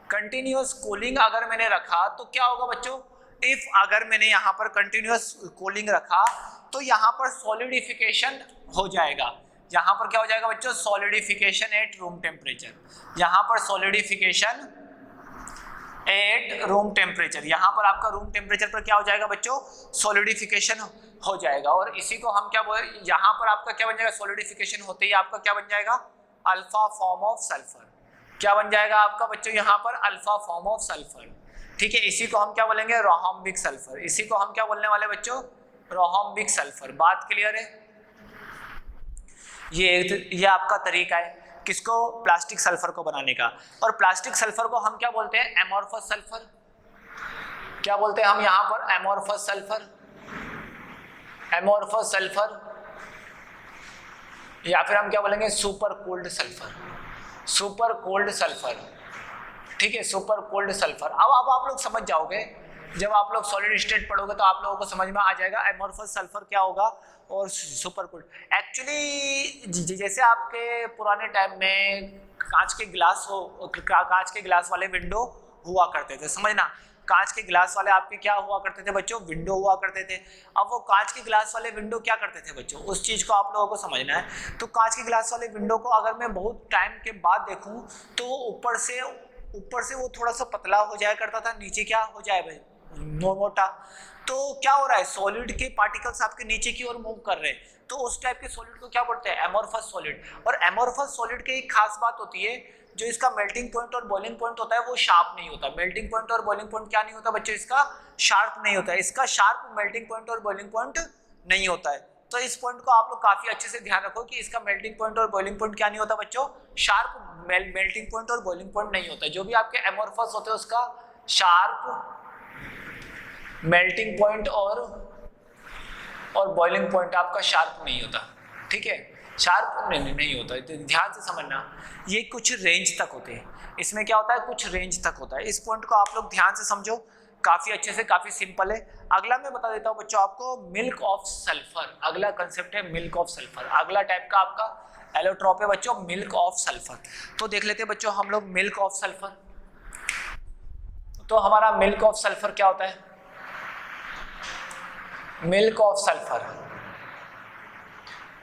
कंटिन्यूस कूलिंग अगर मैंने रखा तो क्या होगा बच्चों, इफ अगर मैंने यहाँ पर कंटिन्यूस कूलिंग रखा तो यहाँ पर सॉलिडिफिकेशन हो जाएगा। यहाँ पर क्या हो जाएगा बच्चों, सॉलिडिफिकेशन एट रूम टेम्परेचर, यहाँ पर सॉलिडिफिकेशन एट रूम टेम्परेचर, यहाँ पर आपका रूम टेम्परेचर पर क्या हो जाएगा बच्चों, सॉलिडिफिकेशन हो जाएगा। और इसी को हम क्या बोले, यहाँ पर आपका क्या बन जाएगा, सॉलिडिफिकेशन होते ही आपका क्या बन जाएगा, अल्फा फॉर्म ऑफ सल्फर। क्या बन जाएगा आपका बच्चों, यहाँ पर अल्फा फॉर्म ऑफ सल्फर। ठीक है, इसी को हम क्या बोलेंगे, रोहम्बिक सल्फर। इसी को हम क्या बोलने वाले बच्चों, रोहम्बिक सल्फर। बात क्लियर है? ये आपका तरीका है किसको, प्लास्टिक सल्फर को बनाने का। और प्लास्टिक सल्फर को हम क्या बोलते हैं, एमोर्फस सल्फर। क्या बोलते हैं हम यहाँ पर, एमोर्फस सल्फर, एमोर्फस सल्फर, या फिर हम क्या बोलेंगे, super cold sulphur, super cold sulphur. ठीक है, सुपर कोल्ड सल्फर। अब आप लोग समझ जाओगे, जब आप लोग सॉलिड स्टेट पढ़ोगे तो आप लोगों को समझ में आ जाएगा एमोर्फस सल्फर क्या होगा और सुपर कोल्ड। एक्चुअली जैसे आपके पुराने टाइम में कांच के गिलास वाले विंडो हुआ करते थे, समझना, कांच के गिलास वाले आपके क्या हुआ करते थे बच्चों, विंडो हुआ करते थे। अब वो कांच के गिलास वाले विंडो क्या करते थे बच्चों, उस चीज को आप लोगों को समझना है। तो कांच के गिलास वाले विंडो को अगर मैं बहुत टाइम के बाद देखूं तो ऊपर से वो थोड़ा सा पतला हो जाया करता था, नीचे क्या हो जाए भाई, मोटा। तो क्या हो रहा है, सॉलिड के पार्टिकल्स आपके नीचे की ओर मूव कर रहे हैं, तो उस टाइप के सॉलिड को क्या बोलते हैं, एमोर्फस सॉलिड। और एमोर्फस सॉलिड की एक खास बात होती है, जो इसका मेल्टिंग पॉइंट और बॉइलिंग पॉइंट होता है वो शार्प नहीं होता। मेल्टिंग पॉइंट और बॉइलिंग पॉइंट क्या नहीं होता बच्चों, इसका शार्प नहीं होता है। इसका शार्प मेल्टिंग पॉइंट और बॉइलिंग पॉइंट नहीं होता है। तो इस पॉइंट को आप लोग काफी अच्छे से ध्यान रखो कि इसका मेल्टिंग पॉइंट और बॉइलिंग पॉइंट क्या नहीं होता बच्चों, शार्प मेल्टिंग पॉइंट और बॉइलिंग पॉइंट नहीं होता। जो भी आपके एमोर्फस होते हैं उसका शार्प मेल्टिंग पॉइंट और बॉइलिंग पॉइंट आपका शार्प नहीं होता। ठीक है, शार्प नहीं होता है, तो ध्यान से समझना। ये कुछ रेंज तक होते हैं, इसमें क्या होता है, कुछ रेंज तक होता है। इस पॉइंट को आप लोग ध्यान से समझो, काफी अच्छे से, काफी सिंपल है। अगला मैं बता देता हूँ बच्चों आपको, मिल्क ऑफ सल्फर। अगला कंसेप्ट है मिल्क ऑफ सल्फर। अगला टाइप का आपका एलोट्रॉप है बच्चों, मिल्क ऑफ सल्फर। तो देख लेते हैं बच्चों हम लोग मिल्क ऑफ सल्फर। तो हमारा मिल्क ऑफ सल्फर क्या होता है, मिल्क ऑफ सल्फर।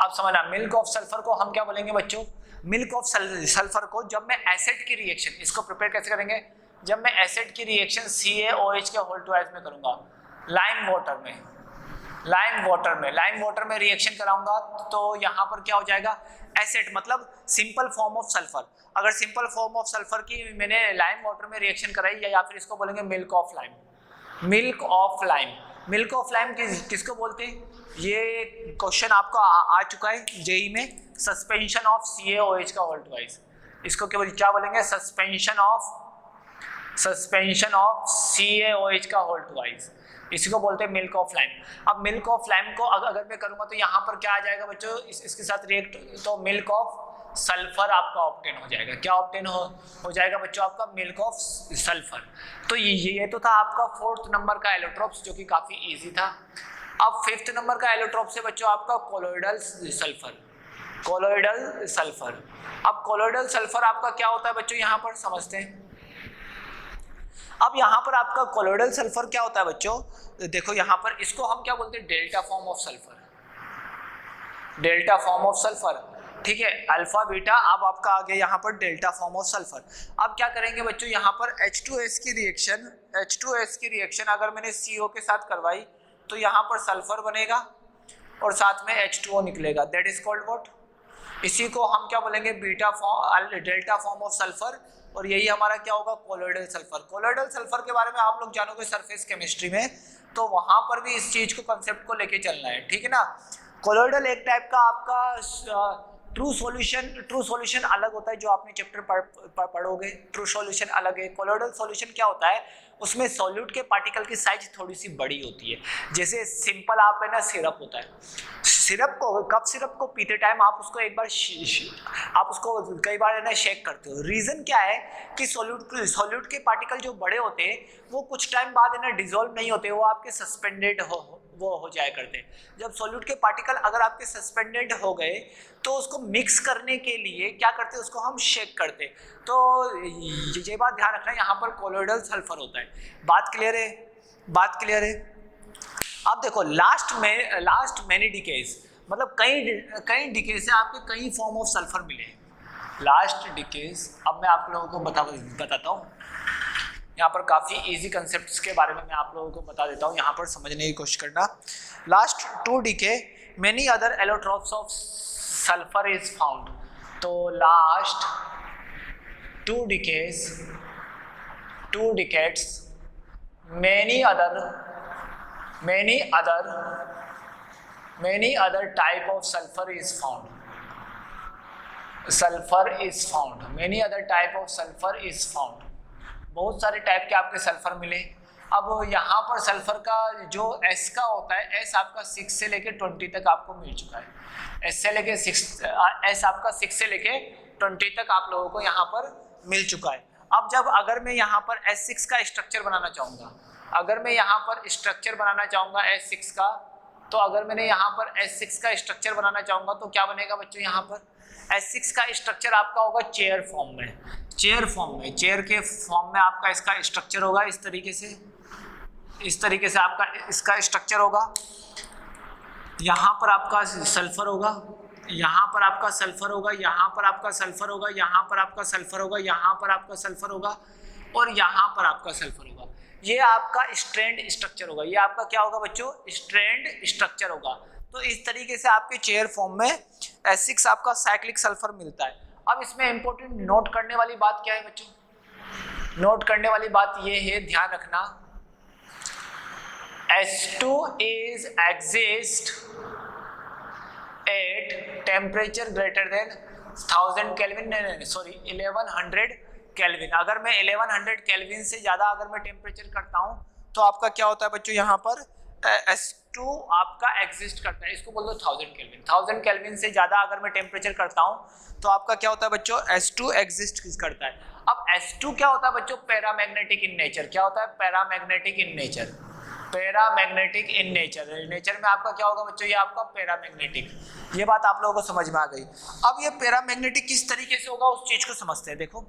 अब समझना, मिल्क ऑफ सल्फर को हम क्या बोलेंगे बच्चों, मिल्क ऑफ सल्फर को जब मैं एसिड की रिएक्शन, इसको प्रिपेयर कैसे करेंगे, जब मैं एसिड की रिएक्शन CaOH के होल ट्वाइस में करूंगा, लाइम वाटर में रिएक्शन कराऊंगा, तो यहाँ पर क्या हो जाएगा, एसिड मतलब सिंपल फॉर्म ऑफ सल्फर। अगर सिंपल फॉर्म ऑफ सल्फर की मैंने लाइम वाटर में रिएक्शन कराई, या फिर इसको बोलेंगे milk of lime. Milk of lime, milk of lime किसको बोलते हैं, ये क्वेश्चन आपको आ चुका है जेई में, सस्पेंशन ऑफ CaOH का होल ट्वाइस। इसको क्या बोलेंगे, सस्पेंशन ऑफ CaOH का होल ट्वाइस, इसी को बोलते हैं मिल्क ऑफ लाइम। अब मिल्क ऑफ लाइम को अगर मैं करूंगा तो यहाँ पर क्या आ जाएगा बच्चों, इसके साथ रिएक्ट, तो मिल्क ऑफ सल्फर आपका ऑब्टेन हो जाएगा। क्या ऑब्टेन हो जाएगा बच्चों, आपका मिल्क ऑफ सल्फर। तो ये तो था आपका 4th नंबर का एलोट्रोप्स, जो कि काफी इजी था। अब 5th नंबर का एलोट्रोप्स है बच्चों आपका कोलोइडल सल्फर। कोलोइडल सल्फर, अब कोलोइडल सल्फर आपका क्या होता है बच्चों, यहाँ पर समझते हैं। अब यहाँ पर आपका कोलोइडल सल्फर क्या होता है बच्चों, देखो यहाँ पर इसको हम क्या बोलते हैं, delta form of sulphur, delta form of sulphur. ठीक है, अल्फा बीटा, अब आपका आ गया यहाँ पर डेल्टा फॉर्म ऑफ सल्फर। अब क्या करेंगे बच्चों, यहाँ पर H2S की रिएक्शन अगर मैंने CO के साथ करवाई तो यहाँ पर सल्फर बनेगा और साथ में H2O निकलेगा, दैट इज कॉल्ड व्हाट, इसी को हम क्या बोलेंगे, beta form, delta form of sulphur, और यही हमारा क्या होगा, कोलोइडल सल्फर। कोलोइडल सल्फर के बारे में आप लोग जानोगे सरफेस केमिस्ट्री में, तो वहां पर भी इस चीज को, कंसेप्ट को लेके चलना है, ठीक है ना। कोलोइडल एक टाइप का आपका ट्रू सॉल्यूशन अलग होता है, जो आपने चैप्टर पढ़ोगे। ट्रू सॉल्यूशन अलग है। कोलोइडल सॉल्यूशन क्या होता है, उसमें सॉल्यूट के पार्टिकल की साइज थोड़ी सी बड़ी होती है। जैसे सिंपल आप है ना सिरप होता है, सिरप को, कप सिरप को पीते टाइम आप उसको एक बार आप उसको कई बार है ना शेक करते हो। रीजन क्या है कि सॉल्यूट के पार्टिकल जो बड़े होते हैं वो कुछ टाइम बाद है ना डिसॉल्व नहीं होते, वो आपके सस्पेंडेड हो जाया करते हैं। जब सॉल्यूट के पार्टिकल अगर आपके सस्पेंडेड हो गए तो उसको मिक्स करने के लिए क्या करते हैं, उसको हम शेक करते हैं। तो ये बात ध्यान रखना, यहाँ पर कोलोइडल सल्फर होता है। बात क्लियर है, बात क्लियर है। अब देखो लास्ट मेनी डिकेज, मतलब कई डिकेज से आपके कई फॉर्म ऑफ सल्फर मिले। लास्ट डिकेज, अब मैं आप लोगों को बताता हूँ। यहाँ पर काफ़ी इजी कंसेप्ट्स के बारे में मैं आप लोगों को बता देता हूँ, यहाँ पर समझने की कोशिश करना। Last 2 decay many other allotropes of sulphur is found. तो last 2 decades many other type of sulfur is found. Many other type of sulfur is found. बहुत सारे टाइप के आपके सल्फर मिले। अब यहाँ पर सल्फर का जो S का होता है, S आपका 6 से लेके 20 तक आपको मिल चुका है। S आपका 6 से लेके 20 तक आप लोगों को यहाँ पर मिल चुका है। अब जब अगर मैं यहाँ पर S6 का स्ट्रक्चर बनाना चाहूँगा, अगर मैं यहाँ पर स्ट्रक्चर बनाना चाहूँगा S6 का, तो अगर मैंने यहाँ पर S6 का स्ट्रक्चर बनाना चाहूँगा तो क्या बनेगा बच्चों, यहाँ पर S6 का स्ट्रक्चर आपका होगा चेयर फॉर्म में। चेयर के फॉर्म में आपका इसका स्ट्रक्चर होगा इस तरीके से आपका इसका स्ट्रक्चर होगा। यहाँ पर आपका सल्फर होगा, यहाँ पर आपका सल्फर होगा, यहाँ पर आपका सल्फर होगा, यहाँ पर आपका सल्फर होगा, यहाँ पर आपका सल्फर होगा, और यहाँ पर आपका सल्फर होगा। ये आपका स्ट्रैंड स्ट्रक्चर होगा। ये आपका क्या होगा बच्चों, स्ट्रैंड स्ट्रक्चर होगा। तो इस तरीके से आपके चेयर फॉर्म में S6 आपका साइक्लिक सल्फर मिलता है। अब इसमें इंपॉर्टेंट नोट करने वाली बात क्या है बच्चों, नोट करने वाली बात ये है, ध्यान रखना, S2 is exist at temperature greater than 1000 Kelvin, sorry 1100 kelvin. अगर मैं 1100 केल्विन से ज़्यादा अगर मैं टेम्परेचर करता हूँ तो आपका क्या होता है बच्चों, यहाँ पर S2 आपका एग्जिस्ट करता है। इसको बोल दो 1000 केल्विन। 1000 केल्विन से ज़्यादा अगर मैं टेम्परेचर करता हूँ तो आपका क्या होता है बच्चों, S2 एग्जिस्ट करता है। अब S2 क्या होता है बच्चों, पैरामैग्नेटिक इन नेचर। क्या होता है, paramagnetic in nature. Paramagnetic in nature में आपका क्या होगा बच्चों, ये आपका पैरामैग्नेटिक। ये बात आप लोगों को समझ में आ गई। अब ये पैरामैग्नेटिक किस तरीके से होगा उस चीज को समझते हैं। देखो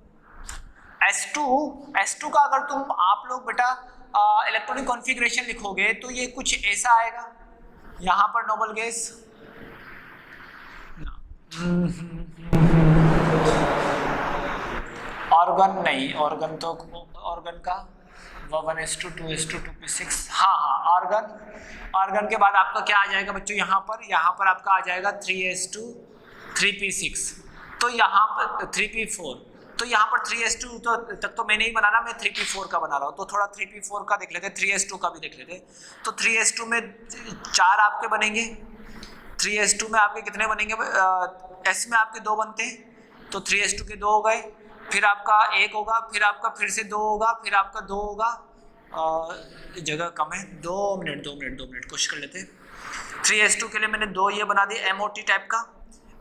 S2 का अगर तुम आप लोग बेटा इलेक्ट्रॉनिक कॉन्फ़िगरेशन लिखोगे तो ये कुछ ऐसा आएगा। यहाँ पर नोबल गैस, ऑर्गन नहीं, ऑर्गन तो ऑर्गन का 1s2 2s2 2p6, हाँ ऑर्गन के बाद आपका क्या आ जाएगा बच्चों, यहाँ पर आपका आ जाएगा 3s2 3p6, तो यहाँ पर 3p4, तो यहाँ पर 3s2 तो तक तो मैं नहीं बना रहा, मैं 3p4 का बना रहा हूँ। तो थोड़ा 3p4 का देख लेते, 3s2 का भी देख लेते। तो 3s2 में 4 आपके बनेंगे, 3s2 में आपके कितने बनेंगे, S में आपके 2 बनते हैं, तो 3s2 के 2 हो गए, फिर आपका 1 होगा, फिर आपका फिर से 2 होगा, फिर आपका 2 होगा, जगह कम है, 2 मिनट कोशिश कर लेते। 3s2 के लिए मैंने 2 ये बना दिए, MOT टाइप का,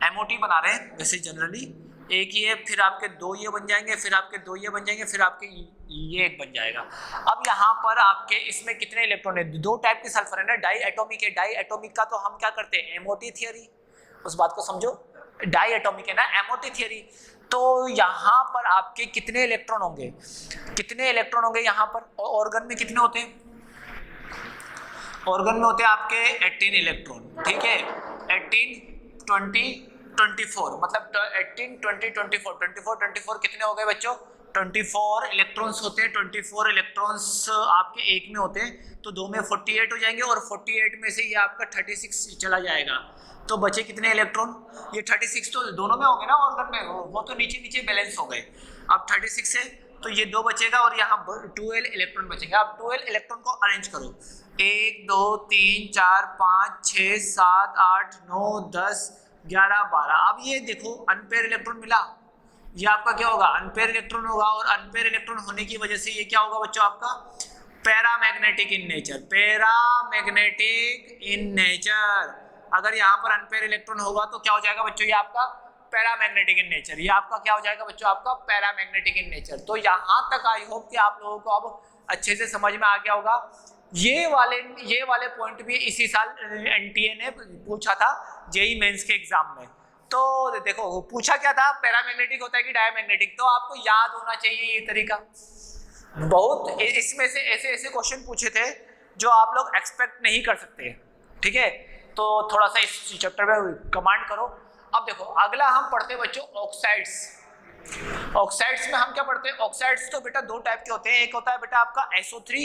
MOT बना रहे हैं वैसे जनरली, एक ये, फिर आपके 2 ये बन जाएंगे, फिर आपके 2 ये बन जाएंगे, फिर आपके ये एक बन जाएगा। अब यहाँ पर आपके इसमें कितने इलेक्ट्रॉन है, 2 टाइप के सल्फर है ना, डाई एटॉमिक है। डाई एटॉमिक का तो हम क्या करते हैं, MOT थियरी, उस बात को समझो, डाई एटॉमिक है ना, MOT थियरी। तो यहाँ पर आपके कितने इलेक्ट्रॉन होंगे, यहाँ पर ऑर्गन में कितने होते हैं, ऑर्गन में होते हैं आपके 18 इलेक्ट्रॉन, ठीक है, 18 20 24, मतलब 18 20 24 कितने हो गए बच्चों, 24 इलेक्ट्रॉन्स होते हैं, 24 इलेक्ट्रॉन्स आपके एक में होते हैं, तो 2 में 48 हो जाएंगे और 48 में से ये आपका 36 चला जाएगा, तो बचे कितने इलेक्ट्रॉन? ये 36 तो दोनों में होंगे ना ऑर्गन में, वो तो नीचे नीचे बैलेंस हो गए। अब 36 से तो ये 2 बचेगा और यहाँ 12 इलेक्ट्रॉन बचेंगे। अब 12 इलेक्ट्रॉन को अरेंज करो, 1 2 3 4 5 6 7 8 9 10 11 12। अब ये देखो अनपेयर इलेक्ट्रॉन मिला, ये आपका क्या होगा? अनपेयर इलेक्ट्रॉन होगा, और अनपेयर इलेक्ट्रॉन होने की वजह से ये क्या होगा बच्चों? आपका paramagnetic in nature, paramagnetic in nature. अगर यहाँ पर अनपेयर इलेक्ट्रॉन होगा तो क्या हो जाएगा बच्चों? ये आपका पैरामैग्नेटिक इन नेचर। ये आपका क्या हो जाएगा बच्चों? आपका पैरामैग्नेटिक इन नेचर। तो यहाँ तक आई होप कि आप लोगों को अब अच्छे से समझ में आ गया होगा। ये वाले पॉइंट भी इसी साल एनटीए ने पूछा था जेईई मेंस के एग्जाम में। तो देखो पूछा क्या था, पैरामैग्नेटिक होता है कि डायमैग्नेटिक, तो आपको याद होना चाहिए ये तरीका। बहुत इसमें से ऐसे ऐसे क्वेश्चन पूछे थे जो आप लोग एक्सपेक्ट नहीं कर सकते, ठीक है? तो थोड़ा सा इस चैप्टर में कमांड करो। अब देखो अगला हम पढ़ते हैं बच्चों ऑक्साइड्स। ऑक्साइड्स में हम क्या पढ़ते हैं? ऑक्साइड्स तो बेटा 2 टाइप के होते हैं, एक होता है बेटा आपका SO3,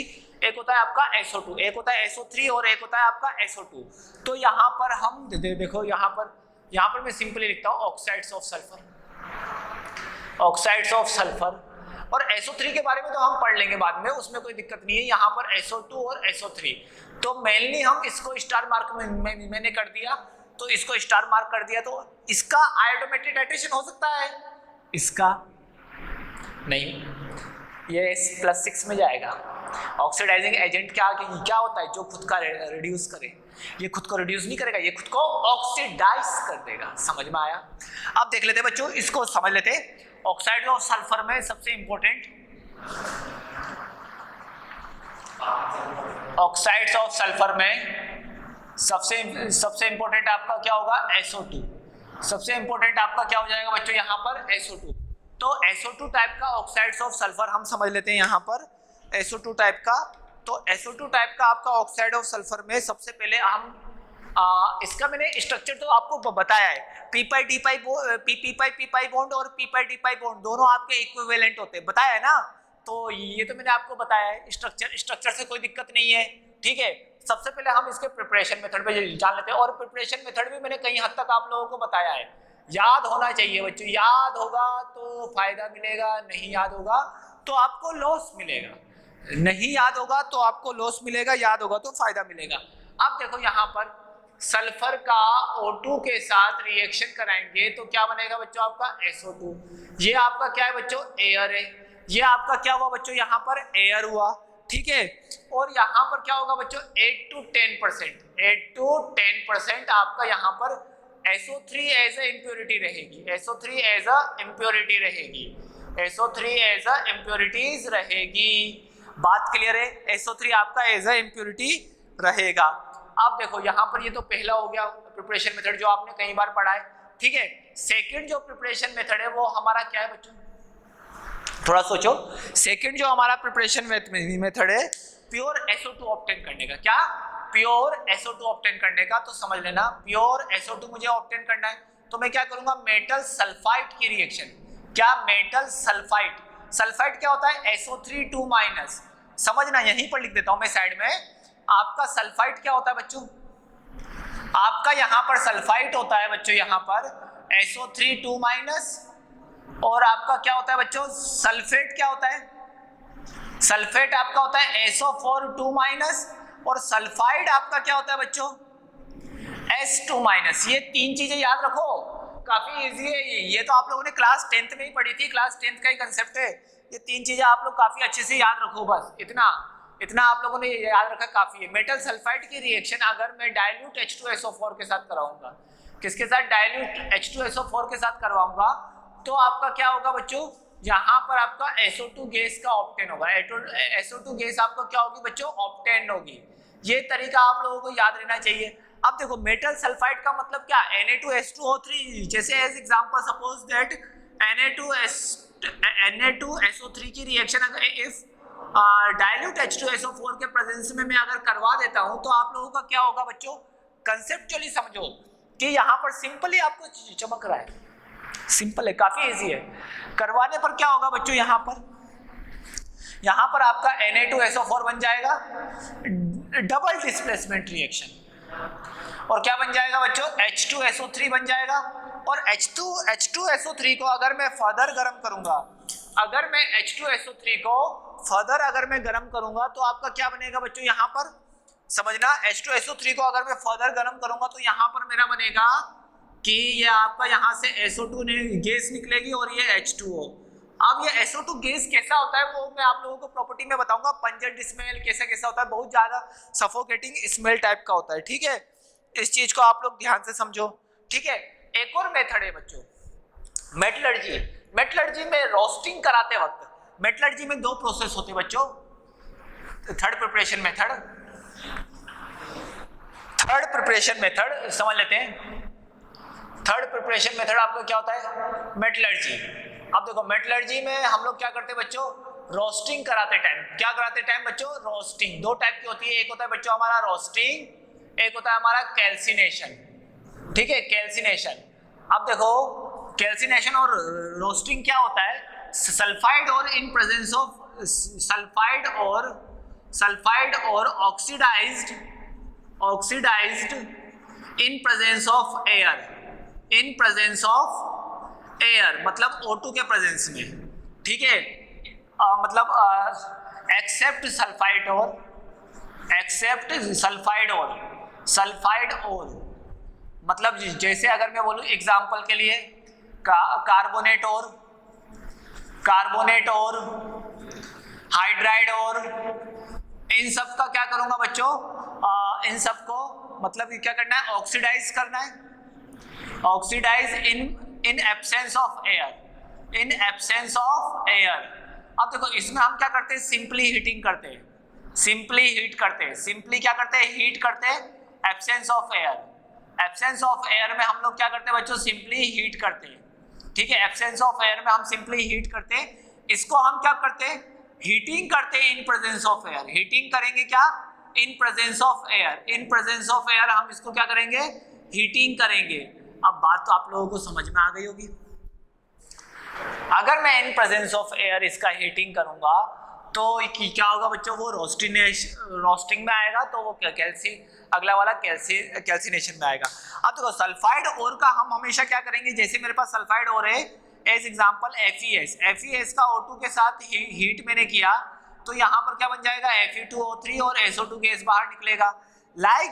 एक होता है आपका SO2। एक होता है SO3 और एक होता है आपका SO2। तो यहाँ पर हम देखो यहाँ पर मैं सिंपली लिखता हूँ oxides of sulphur, oxides of sulphur. और SO3 के बारे में तो हम पढ़ लेंगे बाद में, उसमें कोई दिक्कत नहीं है। यहाँ पर SO2 और SO3, तो मेनली हम इसको स्टार मार्क में मैंने कर दिया, तो इसको स्टार मार्क कर दिया। तो इसका आयोडोमेट्रिक टाइट्रेशन हो सकता है, इसका नहीं, ये S+6 में जाएगा। ऑक्सीडाइजिंग एजेंट क्या होता है? जो खुद का रिड्यूस करे। ये खुद को रिड्यूस नहीं करेगा, ये खुद को ऑक्सीडाइज कर देगा। समझ में आया? अब देख लेते बच्चों, इसको समझ लेते। ऑक्साइड ऑफ सल्फर में सबसे इंपॉर्टेंट, ऑक्साइड्स ऑफ सल्फर में सबसे इंपॉर्टेंट आपका क्या होगा? SO2। सबसे इंपॉर्टेंट आपका क्या हो जाएगा बच्चों? यहाँ पर SO2। तो SO2 टाइप का ऑक्साइड्स ऑफ सल्फर हम समझ लेते हैं। यहाँ पर SO2 टाइप का, तो SO2 टाइप का आपका ऑक्साइड ऑफ सल्फर में सबसे पहले हम इसका मैंने स्ट्रक्चर तो आपको बताया है। p पाई d पाई p पाई बॉन्ड और p पाई d पाई बॉन्ड दोनों आपके इक्विवेलेंट होते हैं, बताया है ना? तो ये तो मैंने आपको बताया है। स्ट्रक्चर से कोई दिक्कत नहीं है, ठीक है? सबसे पहले हम इसके प्रिपरेशन मेथड पे जान लेते हैं, और प्रिपरेशन मेथड भी मैंने कई हद तक आप लोगों को बताया है। याद होना चाहिए बच्चों, याद होगा तो फायदा मिलेगा, नहीं याद होगा तो आपको लॉस मिलेगा। नहीं याद होगा तो आपको लॉस मिलेगा, याद होगा तो फायदा मिलेगा। अब देखो यहाँ पर सल्फर का O2 के साथ रिएक्शन कराएंगे तो क्या बनेगा बच्चों? आपका SO2। ये आपका क्या है बच्चों? एयर है। ये आपका क्या हुआ बच्चों? यहाँ पर एयर हुआ, ठीक है? और यहाँ पर क्या होगा बच्चों? 8 to 10% आपका यहाँ पर SO3 एज अ इम्प्योरिटी रहेगी। SO3 एज अ इम्प्योरिटी रहेगी। SO3 एज अ इम्प्योरिटीज रहेगी। बात क्लियर है? SO3 आपका एज अ इम्प्योरिटी रहेगा। अब देखो यहाँ पर ये तो पहला हो गया प्रिपरेशन मेथड जो आपने कई बार पढ़ा है, ठीक है? सेकंड जो प्रिपरेशन मेथड है वो हमारा क्या है बच्चों? थोड़ा सोचो। सेकंड जो हमारा प्रिपरेशन मेथड है प्योर SO2 ऑब्टेन करने का। क्या? प्योर SO2 ऑब्टेन करने का। तो समझ लेना, प्योर SO2 मुझे ऑब्टेन करना है तो मैं क्या करूंगा? मेटल सल्फाइड की रिएक्शन। क्या? Metal sulphide. सल्फाइड क्या होता है? SO3 2-। समझना, यहीं पर लिख देता हूं मैं साइड में। आपका सल्फाइड क्या होता है बच्चों? आपका यहाँ पर सल्फाइड होता है बच्चों, यहाँ पर SO3 2-। और आपका क्या होता है बच्चों? सल्फेट क्या होता है? सल्फेट आपका होता है SO4 2-। और सल्फाइड आपका क्या होता है बच्चों? S2-। ये 3 चीजें याद रखो, काफी इजी है ये तो आप लोगों ने क्लास 10th में ही पढ़ी थी। क्लास 10th का ही कंसेप्ट है। ये 3 चीजें आप लोग काफी अच्छे से याद रखो, बस इतना आप लोगों ने याद रखा काफी है। मेटल सल्फाइड की रिएक्शन अगर मैं डाइल्यूट H2SO4 के साथ कराऊंगा, किसके साथ? डाइल्यूट H2SO4 के साथ करवाऊंगा, तो आपका क्या होगा बच्चों? यहाँ पर आपका SO2 गैस का ऑब्टेन होगा। SO2 गैस आपका क्या होगी बच्चों? ऑब्टेन होगी। ये तरीका आप लोगों को याद रहना चाहिए। अब देखो मेटल सल्फाइड का मतलब क्या? Na2H2O3। जैसे as example suppose that Na2SO3 की रिएक्शन अगर इफ डाइल्यूट H2SO4 के प्रेजेंस में मैं अगर करवा देता हूं तो आप लोगों का क्या होगा बच्चों? कंसेप्चुअली समझो कि यहाँ पर सिंपली आपको चमक रहा है, सिंपल है, काफी इजी है। करवाने पर क्या होगा बच्चों, यहां पर आपका Na2SO4 बन जाएगा, डबल डिस्प्लेसमेंट रिएक्शन, और क्या बन जाएगा बच्चों, H2SO3 बन जाएगा। और H2SO3 को अगर मैं फर्दर गर्म करूंगा, अगर मैं H2SO3 को फर्दर अगर मैं गर्म करूंगा तो आपका क्या बनेगा बच्चों, यहां पर समझना, H2SO3 को अगर मैं फर्दर गर्म करूंगा तो यहां पर मेरा बनेगा कि ये आपका यहां से SO2 गैस निकलेगी और ये H2O। अब ये SO2 गैस कैसा होता है वो मैं आप लोगों को प्रॉपर्टी में बताऊंगा, पंजेंट स्मेल कैसा कैसा होता है, बहुत ज्यादा सफोकेटिंग स्मेल टाइप का होता है, ठीक है। इस चीज को आप लोग ध्यान से समझो, ठीक है। एक और मेथड है बच्चों, मेटलर्जी। मेटलर्जी में रोस्टिंग कराते वक्त, मेटलर्जी में दो प्रोसेस होते हैं बच्चों, थर्ड प्रिपरेशन मेथड समझ लेते हैं। थर्ड प्रिपरेशन मेथड आपका क्या होता है, मेटलर्जी। अब देखो मेटलर्जी में हम लोग क्या करते हैं बच्चों, रोस्टिंग कराते टाइम, क्या कराते टाइम बच्चों, रोस्टिंग। दो टाइप की होती है, एक होता है बच्चों हमारा रोस्टिंग, एक होता है हमारा कैल्सिनेशन, ठीक है, कैल्सिनेशन। अब देखो कैल्सिनेशन और रोस्टिंग क्या होता है, सल्फाइड और इन प्रेजेंस ऑफ सल्फाइड और oxidised in presence of air, मतलब O2 के प्रेजेंस में, ठीक है। मतलब एक्सेप्ट सल्फाइड और मतलब जैसे अगर मैं बोलूं एग्जांपल के लिए कार्बोनेट और हाइड्राइड और, इन सब का क्या करूंगा बच्चों, इन सब को मतलब क्या करना है, ऑक्सीडाइज करना है, oxidise in absence of air. अब देखो इसमें हम क्या करते हैं, सिंपली हीटिंग करते हैं, सिंपली क्या करते हैं, हीट करते हैं एब्सेंस ऑफ एयर में हम लोग क्या करते हैं बच्चों, सिंपली हीट करते हैं, ठीक है। एब्सेंस ऑफ एयर में हम सिंपली हीट करते हैं, इसको हम क्या करते हैं, हीटिंग करते हैं इन प्रेजेंस ऑफ एयर। हीटिंग करेंगे क्या, इन प्रेजेंस ऑफ एयर हम इसको क्या करेंगे, हीटिंग करेंगे। अब बात तो आप लोगों को समझ में आ गई होगी। अगर मैं इन प्रेजेंस ऑफ एयर इसका हीटिंग करूंगा तो क्या होगा बच्चों, वो रोस्टिंग में आएगा, तो वो अगला वाला कैल्सिनेशन में आएगा। अब देखो सल्फाइड और का हम हमेशा क्या करेंगे, जैसे मेरे पास सल्फाइड और है, एज एग्जांपल FeS का O2 के साथ हीट मैंने किया तो यहाँ पर क्या बन जाएगा, Fe2O3 और SO2 गैस बाहर निकलेगा। लाइक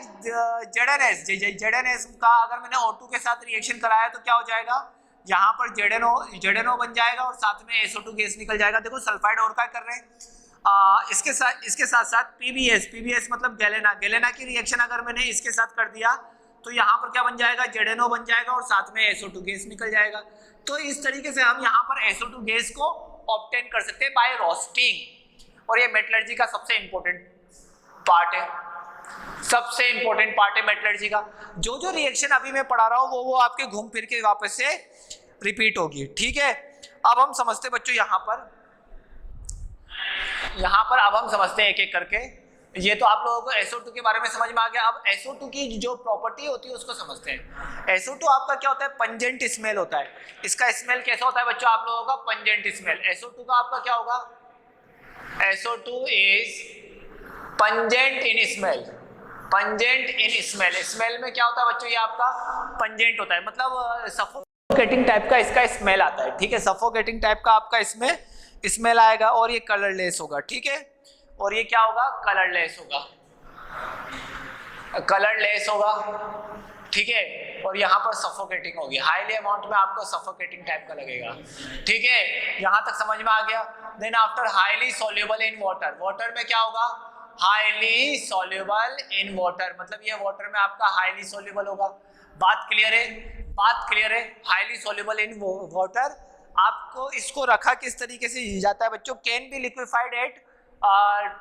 ZnS का अगर मैंने O2 के साथ रिएक्शन कराया तो क्या हो जाएगा, यहाँ पर ZnO बन जाएगा और साथ में SO2 गैस निकल जाएगा। देखो सल्फाइड और का कर रहे हैं। इसके साथ साथ PbS मतलब गैलेना की रिएक्शन अगर मैंने इसके साथ कर दिया तो यहाँ पर क्या बन जाएगा, ZnO बन जाएगा और साथ में SO2 गैस निकल जाएगा। तो इस तरीके से हम यहाँ पर SO2 गैस को ऑब्टेन कर सकते हैं बाय रोस्टिंग। और ये मेटलर्जी का सबसे इंपॉर्टेंट पार्ट है, मेटलर्जी का। जो रिएक्शन अभी मैं पढ़ा रहा हूँ वो आपके घूम फिर के वापस से रिपीट होगी, ठीक है। अब हम समझते बच्चों यहाँ पर अब हम समझते हैं एक एक करके। ये तो आप लोगों को SO2 के बारे में समझ में आ गया। अब SO2 की जो प्रॉपर्टी होती है उसको समझते हैं। SO2 आपका क्या होता है, पंजेंट स्मेल होता है। इसका स्मेल कैसा होता है बच्चों, आप लोगों का पंजेंट स्मेल। SO2 का आपका क्या होगा, SO2 is pungent in smell. Smell में क्या होता है बच्चों, ये आपका पंजेंट होता है, मतलब सफोकेटिंग टाइप का इसका स्मेल आता है, ठीक है। सफोकेटिंग टाइप का आपका इसमें स्मेल आएगा और ये कलरलेस होगा, ठीक है। और ये क्या होगा, कलरलेस होगा, ठीक है। और यहाँ पर सफोकेटिंग होगी, हाईली अमाउंट में आपको सफोकेटिंग टाइप का लगेगा, ठीक है। यहाँ तक समझ में आ गया। Then after highly soluble in water में क्या होगा, हाईली सॉल्युबल इन वाटर, मतलब ये वाटर में आपका हाईली सॉल्युबल होगा। बात क्लियर है, हाईली सॉल्युबल इन वाटर। आपको इसको रखा किस तरीके से जाता है बच्चों, can be liquefied at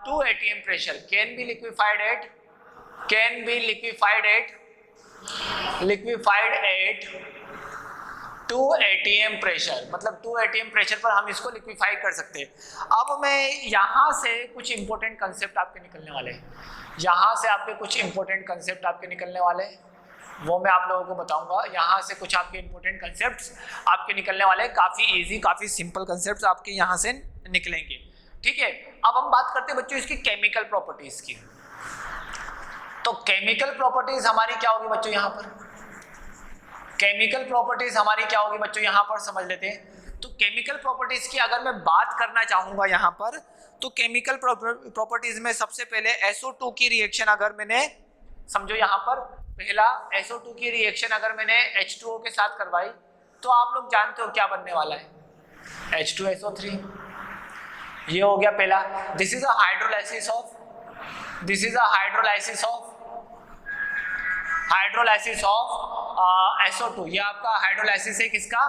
2 atm pressure, can be liquefied at 2 atm pressure, मतलब 2 atm प्रेशर पर हम इसको लिक्विफाई कर सकते हैं। अब मैं यहाँ से कुछ इंपॉर्टेंट कंसेप्ट आपके निकलने वाले हैं, वो मैं आप लोगों को बताऊंगा। यहाँ से कुछ आपके इंपॉर्टेंट कंसेप्ट्स आपके निकलने वाले, काफी इजी काफी सिंपल कंसेप्ट्स आपके यहाँ से निकलेंगे। ठीक है, अब हम बात करते हैं बच्चों इसकी केमिकल प्रॉपर्टीज की। तो केमिकल प्रॉपर्टीज हमारी क्या होगी बच्चों यहाँ पर, केमिकल प्रॉपर्टीज हमारी क्या होगी बच्चों यहाँ पर समझ लेते हैं। तो केमिकल प्रॉपर्टीज की अगर मैं बात करना चाहूंगा यहाँ पर, तो केमिकल प्रॉपर्टीज में सबसे पहले SO2 की रिएक्शन अगर मैंने, समझो यहाँ पर पहला SO2 की रिएक्शन अगर मैंने H2O के साथ करवाई, तो आप लोग जानते हो क्या बनने वाला है, H2SO3। ये हो गया पहला। This is a hydrolysis of, this is a hydrolysis of SO2। ये आपका हाइड्रोलाइसिस है किसका,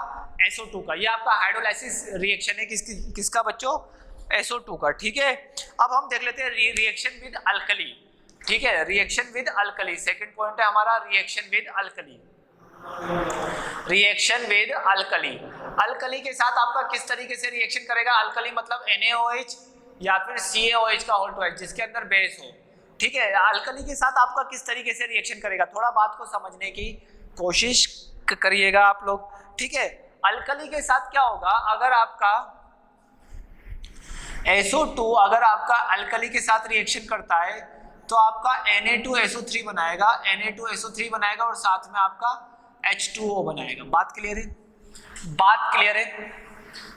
SO2 का। ये आपका हाइड्रोलाइसिस रिएक्शन है किसका बच्चों, SO2 का। ठीक है, अब हम देख लेते हैं रिएक्शन विद अल्कली। ठीक है, reaction with alkali second point है हमारा, reaction with alkali. Reaction with alkali, alkali के साथ आपका किस तरीके से रिएक्शन करेगा, अल्कली मतलब NaOH या फिर CaOH का होल ट्वाइस जिसके अंदर बेस हो। ठीक है, अल्कली के साथ आपका किस तरीके से रिएक्शन करेगा, थोड़ा बात को समझने की कोशिश करिएगा आप लोग। ठीक है, अल्कली के साथ क्या होगा, अगर आपका SO2 अगर आपका अल्कली के साथ रिएक्शन करता है तो आपका Na2SO3 बनाएगा, Na2SO3 बनाएगा और साथ में आपका H2O बनाएगा। बात क्लियर है, बात क्लियर है,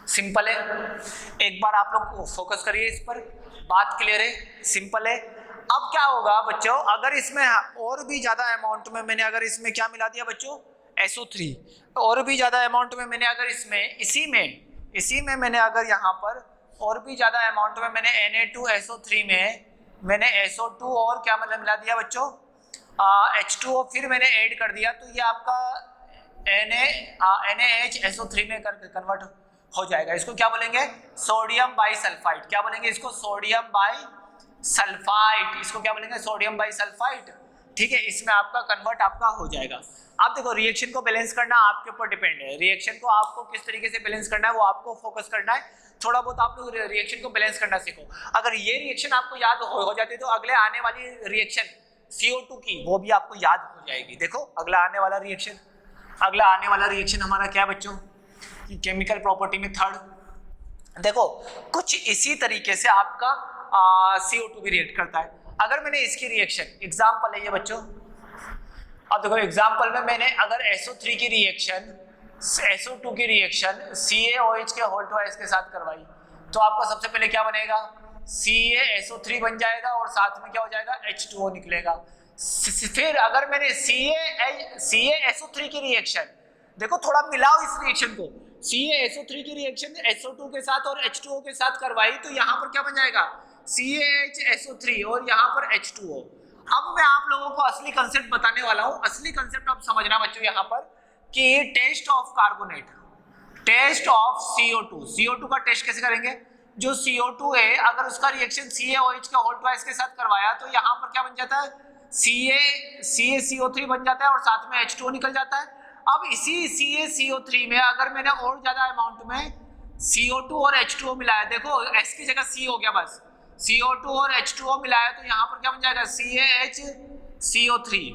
सिंपल है। एक बार आप लोग फोकस करिए इस पर, बात क्लियर है, सिंपल है। अब क्या होगा बच्चों, अगर इसमें और भी ज्यादा अमाउंट में मैंने अगर इसमें क्या मिला दिया बच्चों, SO3, और भी ज्यादा अमाउंट में मैंने अगर इसमें इसी में मैंने अगर यहाँ पर और भी ज्यादा अमाउंट में मैंने Na2SO3 में मैंने SO2 और क्या मतलब मिला दिया बच्चों, H2O फिर मैंने ऐड कर दिया, तो ये आपका NaHSO3 में कन्वर्ट हो जाएगा। इसको क्या बोलेंगे, सोडियम बाइसल्फाइड। क्या बोलेंगे इसको, सोडियम बाइसल्फाइड। इसको क्या बोलेंगे, सोडियम बाइसल्फाइड। ठीक है, इसमें आपका कन्वर्ट आपका हो जाएगा। अब देखो रिएक्शन को बैलेंस करना आपके ऊपर डिपेंड है, रिएक्शन को आपको किस तरीके से बैलेंस करना है वो आपको फोकस करना है। थोड़ा बहुत आप लोग रिएक्शन को बैलेंस करना सीखो। अगर ये रिएक्शन आपको याद हो जाती तो अगले आने वाली रिएक्शन CO2 की वो भी आपको याद हो जाएगी। देखो अगला आने वाला रिएक्शन हमारा क्या है बच्चों, केमिकल प्रॉपर्टी में थर्ड, देखो कुछ इसी तरीके से आपका CO2 भी रिएक्ट करता है। अगर मैंने इसकी रिएक्शन एग्जाम्पल है ये बच्चों, अब देखो एग्जाम्पल में मैंने अगर SO3 की रिएक्शन SO2 की रिएक्शन CaOH के होल ट्वाइस के साथ करवाई, तो आपका सबसे पहले क्या बनेगा, CaSO3 बन जाएगा और साथ में क्या हो जाएगा, H2O निकलेगा। फिर अगर मैंने CaSO3 की रिएक्शन, देखो थोड़ा मिलाओ इस रिएक्शन को, CaSO3 की रिएक्शन SO2 के साथ और H2O के साथ करवाई, तो यहाँ पर क्या बन जाएगा, CaHSO3 और यहाँ पर H2O। अब मैं आप लोगों को असली कंसेप्ट बताने वाला हूँ। असली कंसेप्ट आप समझना बच्चों यहाँ पर कि test of carbonate, test of CO2 का टेस्ट कैसे करेंगे। जो CO2 है अगर उसका रिएक्शन CaOH का होल ट्वाइस के साथ करवाया तो यहाँ पर क्या बन जाता है, CaCO3 बन जाता है और साथ में H2O निकल जाता है। अब इसी CaCO3 में अगर मैंने और ज्यादा अमाउंट में CO2 और H2O मिलाया, देखो S की जगह C हो गया बस, CO2 और H2O मिलाया तो यहाँ पर क्या बन जाएगा, CaHCO3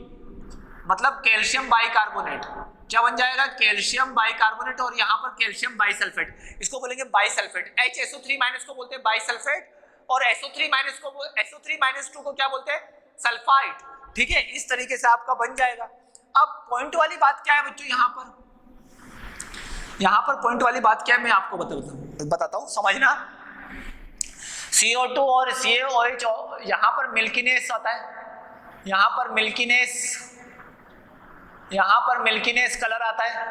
मतलब कैल्शियम बाइकार्बोनेट। क्या बन जाएगा, कैल्शियम बाइकार्बोनेट और यहाँ पर कैल्शियम बाइसल्फेट, इसको बोलेंगे बाइसल्फेट। HSO3 माइनस को बोलते हैं बाइसल्फेट और SO3 माइनस 2 को क्या बोलते हैं, सल्फाइड। ठीक है, इस तरीके से आपका बन जाएगा। अब पॉइंट वाली बात क्या है बच्चों, यहाँ पर पॉइंट वाली बात क्या है मैं आपको बताता हूँ, समझना। CO2 और CaOH यहाँ पर मिल्कीनेस आता है, यहाँ पर मिल्कीनेस कलर आता है,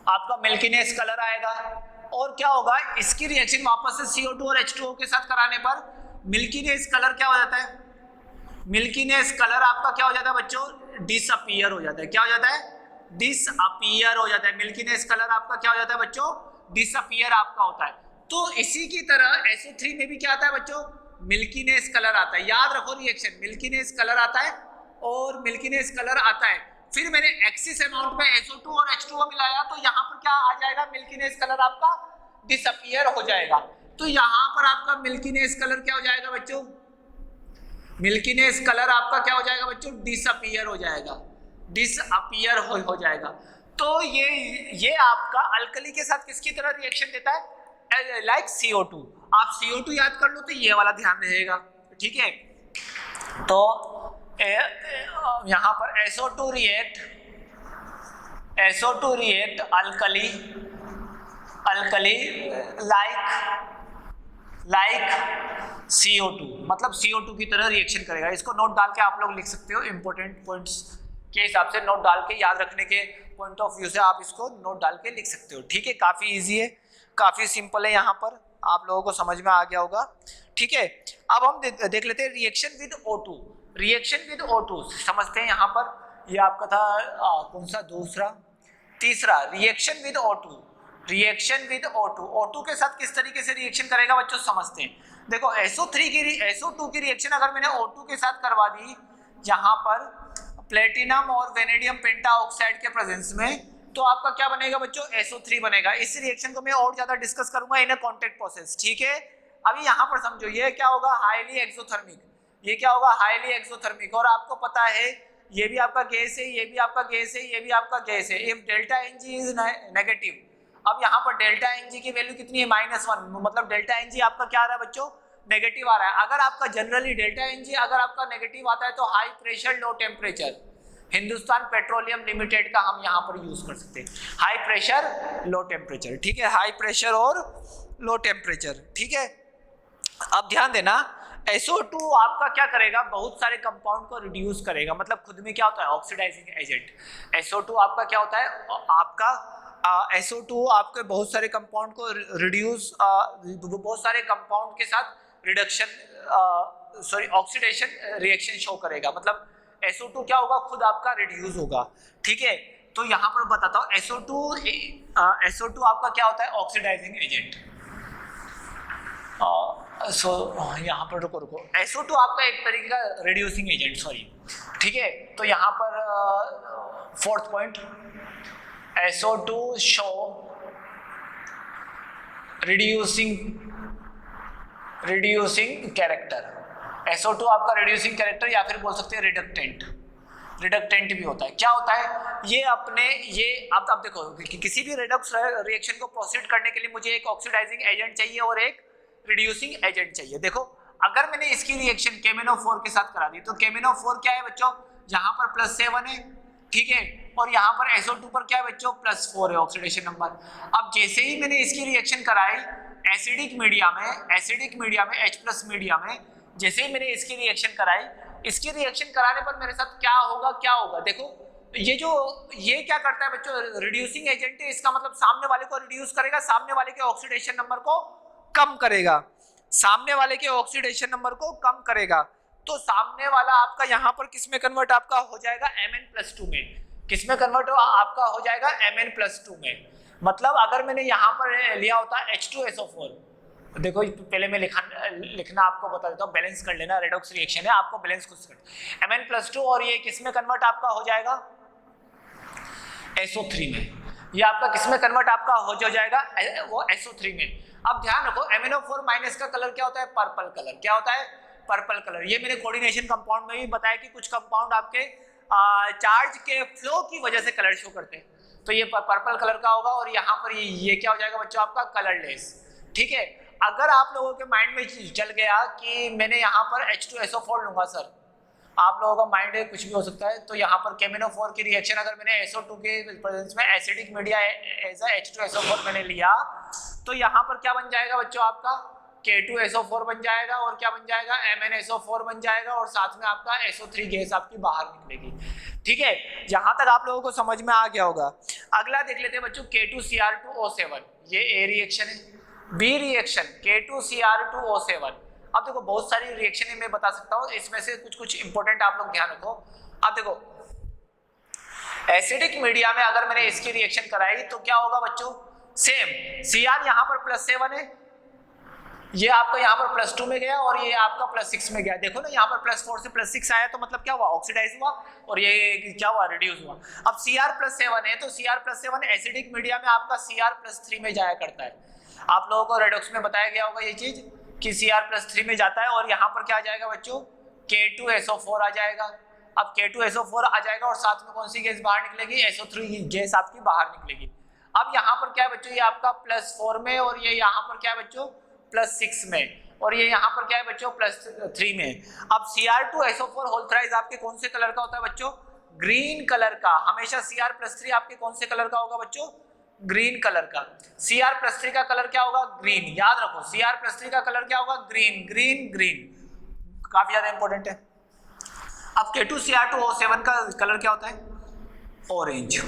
आपका मिल्कीनेस कलर आएगा। और क्या होगा, इसकी रिएक्शन वापस से CO2 और H2O के साथ कराने पर मिल्कीनेस कलर क्या हो जाता है, मिल्कीनेस कलर आपका क्या हो जाता है बच्चों, डिसअपीयर हो जाता है। क्या हो जाता है, डिसअपीयर हो जाता है। मिल्कीनेस कलर आपका क्या हो जाता है बच्चों, डिसअपीयर आपका होता है। तो इसी की तरह SO3 में भी क्या आता है बच्चों, मिल्कीनेस कलर आता है। याद रखो रिएक्शन, मिल्कीनेस कलर आता है और मिल्कीनेस कलर आता है। फिर मैंने एक्सिस अमाउंट में SO2 और H2O मिलाया तो यहाँ पर क्या आ जाएगा, मिल्कीनेस कलर आपका डिसअपीयर हो जाएगा। तो यहाँ पर आपका मिल्कीनेस कलर क्या हो जाएगा बच्चों, मिल्कीनेस कलर आपका क्या हो जाएगा बच्चों, डिसअपीयर हो जाएगा। डिसअपियर हो जाएगा। तो ये आपका अल्कली के साथ किसकी तरह रिएक्शन देता है, लाइक CO2। आप CO2 याद कर लो तो ये वाला ध्यान रहेगा, ठीक है। तो यहां पर SO2 react alkali like CO2, मतलब CO2 की तरह रिएक्शन करेगा। इसको नोट डाल के आप लोग लिख सकते हो, इंपॉर्टेंट पॉइंट्स के हिसाब से नोट डाल के, याद रखने के पॉइंट ऑफ व्यू से आप इसको नोट डाल के लिख सकते हो, ठीक है। काफी इजी है, काफी सिंपल है, यहाँ पर आप लोगों को समझ में आ गया होगा, ठीक है। अब हम देख लेते हैं reaction with O2। Reaction with O2 समझते हैं। यहाँ पर ये आपका था कौन सा, दूसरा, तीसरा, reaction with O2। Reaction with O2 के साथ किस तरीके से रिएक्शन करेगा बच्चों, समझते हैं। देखो SO2 की रिएक्शन अगर मैंने O2 के साथ करवा दी यहाँ पर प्लेटिनम और वेनेडियम पेंटाऑक्साइड के प्रेजेंस में, तो आपका क्या बनेगा बच्चों, SO3 बनेगा। इस रिएक्शन को मैं और ज्यादा डिस्कस करूंगा इन कॉन्टैक्ट प्रोसेस, ठीक है। अभी यहाँ पर समझो, ये क्या होगा, हाईली एक्सोथर्मिक। ये क्या होगा, हाईली एक्सोथर्मिक। और आपको पता है ये भी आपका गैस है, ये भी आपका गैस है, ये भी आपका गैस है। If delta Ng is negative, अब यहाँ पर डेल्टा Ng की वैल्यू कितनी है, -1, मतलब डेल्टा Ng आपका क्या आ रहा है बच्चों, नेगेटिव आ रहा है। अगर आपका जनरली डेल्टा Ng अगर आपका नेगेटिव आता है तो high pressure low temperature, Hindustan petroleum limited का हम यहाँ पर यूज कर सकते हैं। हाई प्रेशर लो टेम्परेचर, ठीक है, हाई प्रेशर और लो टेम्परेचर, ठीक है। अब ध्यान देना, SO2 आपका क्या करेगा, बहुत सारे कंपाउंड को रिड्यूस करेगा, मतलब खुद में क्या होता है, ऑक्सीडाइजिंग एजेंट। SO2 आपका क्या होता है, आपका SO2 आपके बहुत सारे कंपाउंड को रिड्यूस, बहुत सारे कंपाउंड के साथ रिडक्शन ऑक्सीडेशन रिएक्शन शो करेगा। मतलब SO2 क्या होगा, खुद आपका रिड्यूस होगा, ठीक है। तो यहाँ पर बताता हूँ, SO2 आपका क्या होता है, ऑक्सीडाइजिंग एजेंट। यहाँ पर रुको, SO2 आपका एक तरीके का रिड्यूसिंग एजेंट, सॉरी, ठीक है। तो यहाँ पर fourth point, SO2 show reducing character. SO2 आपका रिड्यूसिंग कैरेक्टर, या फिर बोल सकते हैं रिडक्टेंट भी होता है। क्या होता है ये, अपने ये अब देखो कि किसी भी रिडक्स रिएक्शन को प्रोसीड करने के लिए मुझे एक ऑक्सीडाइजिंग एजेंट चाहिए और एक रिड्यूसिंग एजेंट चाहिए। देखो अगर मैंने इसकी रिएक्शन KMnO4 के साथ करा दी, तो KMnO4 क्या है बच्चों, यहाँ पर +7 है, ठीक है, और यहाँ पर SO2 पर क्या है बच्चों, +4 है ऑक्सीडेशन नंबर। अब जैसे ही मैंने इसकी रिएक्शन कराई एसिडिक मीडिया में H+ मीडिया में, जैसे ही मैंने इसकी रिएक्शन कराई, इसकी रिएक्शन कराने पर मेरे साथ क्या होगा, देखो ये क्या करता है बच्चों, रिड्यूसिंग एजेंट है, इसका मतलब सामने वाले को रिड्यूस करेगा, सामने वाले के ऑक्सीडेशन नंबर को कम करेगा, तो सामने वाला आपका यहाँ पर किस में कन्वर्ट आपका हो जाएगा, Mn+2 में। किस में कन्वर्ट आपका हो जाएगा, Mn+2 में। मतलब अगर मैंने यहाँ पर लिया होता H2SO4, देखो पहले मैं लिखना आपको बता देता हूँ, बैलेंस कर लेना, रेडॉक्स रिएक्शन है, आपको बैलेंस खुद कर। Mn+2 और ये किस में कन्वर्ट आपका हो जाएगा, SO3 में। ये आपका किस में कन्वर्ट आपका हो जाएगा, वो SO3 में। अब ध्यान रखो, MnO4- का कलर क्या होता है, पर्पल कलर। क्या होता है, पर्पल कलर। ये मैंने कोऑर्डिनेशन कंपाउंड में भी बताया कि कुछ कंपाउंड आपके चार्ज के फ्लो की वजह से कलर शो करते हैं, तो ये पर्पल कलर का होगा। और यहाँ पर ये क्या हो जाएगा बच्चों, आपका कलरलेस, ठीक है। अगर आप लोगों के माइंड में चल गया कि मैंने यहाँ पर H2SO4 लूंगा, सर आप लोगों का माइंड कुछ भी हो सकता है, तो यहाँ पर KMnO4 की रिएक्शन अगर मैंने SO2 के प्रेजेंस में एसिडिक मीडिया एज H2SO4 मैंने लिया, तो यहाँ पर क्या बन जाएगा बच्चों, आपका K2SO4 बन जाएगा, और क्या बन जाएगा, MnSO4 बन जाएगा, और साथ में आपका SO3 गैस आपकी बाहर निकलेगी, ठीक है। यहाँ तक आप लोगों को समझ में आ गया होगा। अगला देख लेते हैं बच्चों, K2Cr2O7, ये A रिएक्शन है। B reaction K2Cr2O7। अब देखो बहुत सारी रिएक्शन मैं बता सकता हूँ, इसमें से कुछ इंपॉर्टेंट आप लोग ध्यान रखो। अब देखो एसिडिक मीडिया में अगर मैंने इसकी रिएक्शन कराई तो क्या होगा बच्चों, सेम Cr यहाँ पर +7 है, ये आपका यहाँ पर +2 में गया, और ये आपका +6 में गया। देखो ना, यहाँ पर +4 से +6 आया, तो मतलब क्या हुआ, ऑक्सीडाइज हुआ, और ये क्या हुआ, रिड्यूस हुआ। अब Cr+7 है, तो Cr+7 एसिडिक मीडिया में आपका Cr+3 में जाया करता है। आप लोगों को रेडॉक्स में बताया गया होगा ये चीज कि Cr+3 में जाता है, और यहाँ पर क्या आ जाएगा बच्चों, K2SO4 आ जाएगा। अब K2SO4 आ जाएगा और साथ में कौन सी गैस बाहर निकलेगी, SO3 गैस आपकी बाहर निकलेगी। अब यहाँ पर क्या है बच्चों, ये आपका +4 में और ये यहाँ पर क्या है बच्चों +6 में और ये यहाँ पर क्या है बच्चों +3 में। अब Cr2SO4 होल थ्राइस आपके कौन से कलर का होता है बच्चों, ग्रीन कलर का। हमेशा Cr+3 आपके कौन से कलर का होगा बच्चों, ग्रीन कलर का। Cr+3 का कलर क्या होगा, ग्रीन। याद रखो Cr+3 का कलर क्या होगा, ग्रीन ग्रीन ग्रीन, काफी ज्यादा इंपॉर्टेंट है। अब K2Cr2O7 का कलर क्या होता है, ऑरेंज।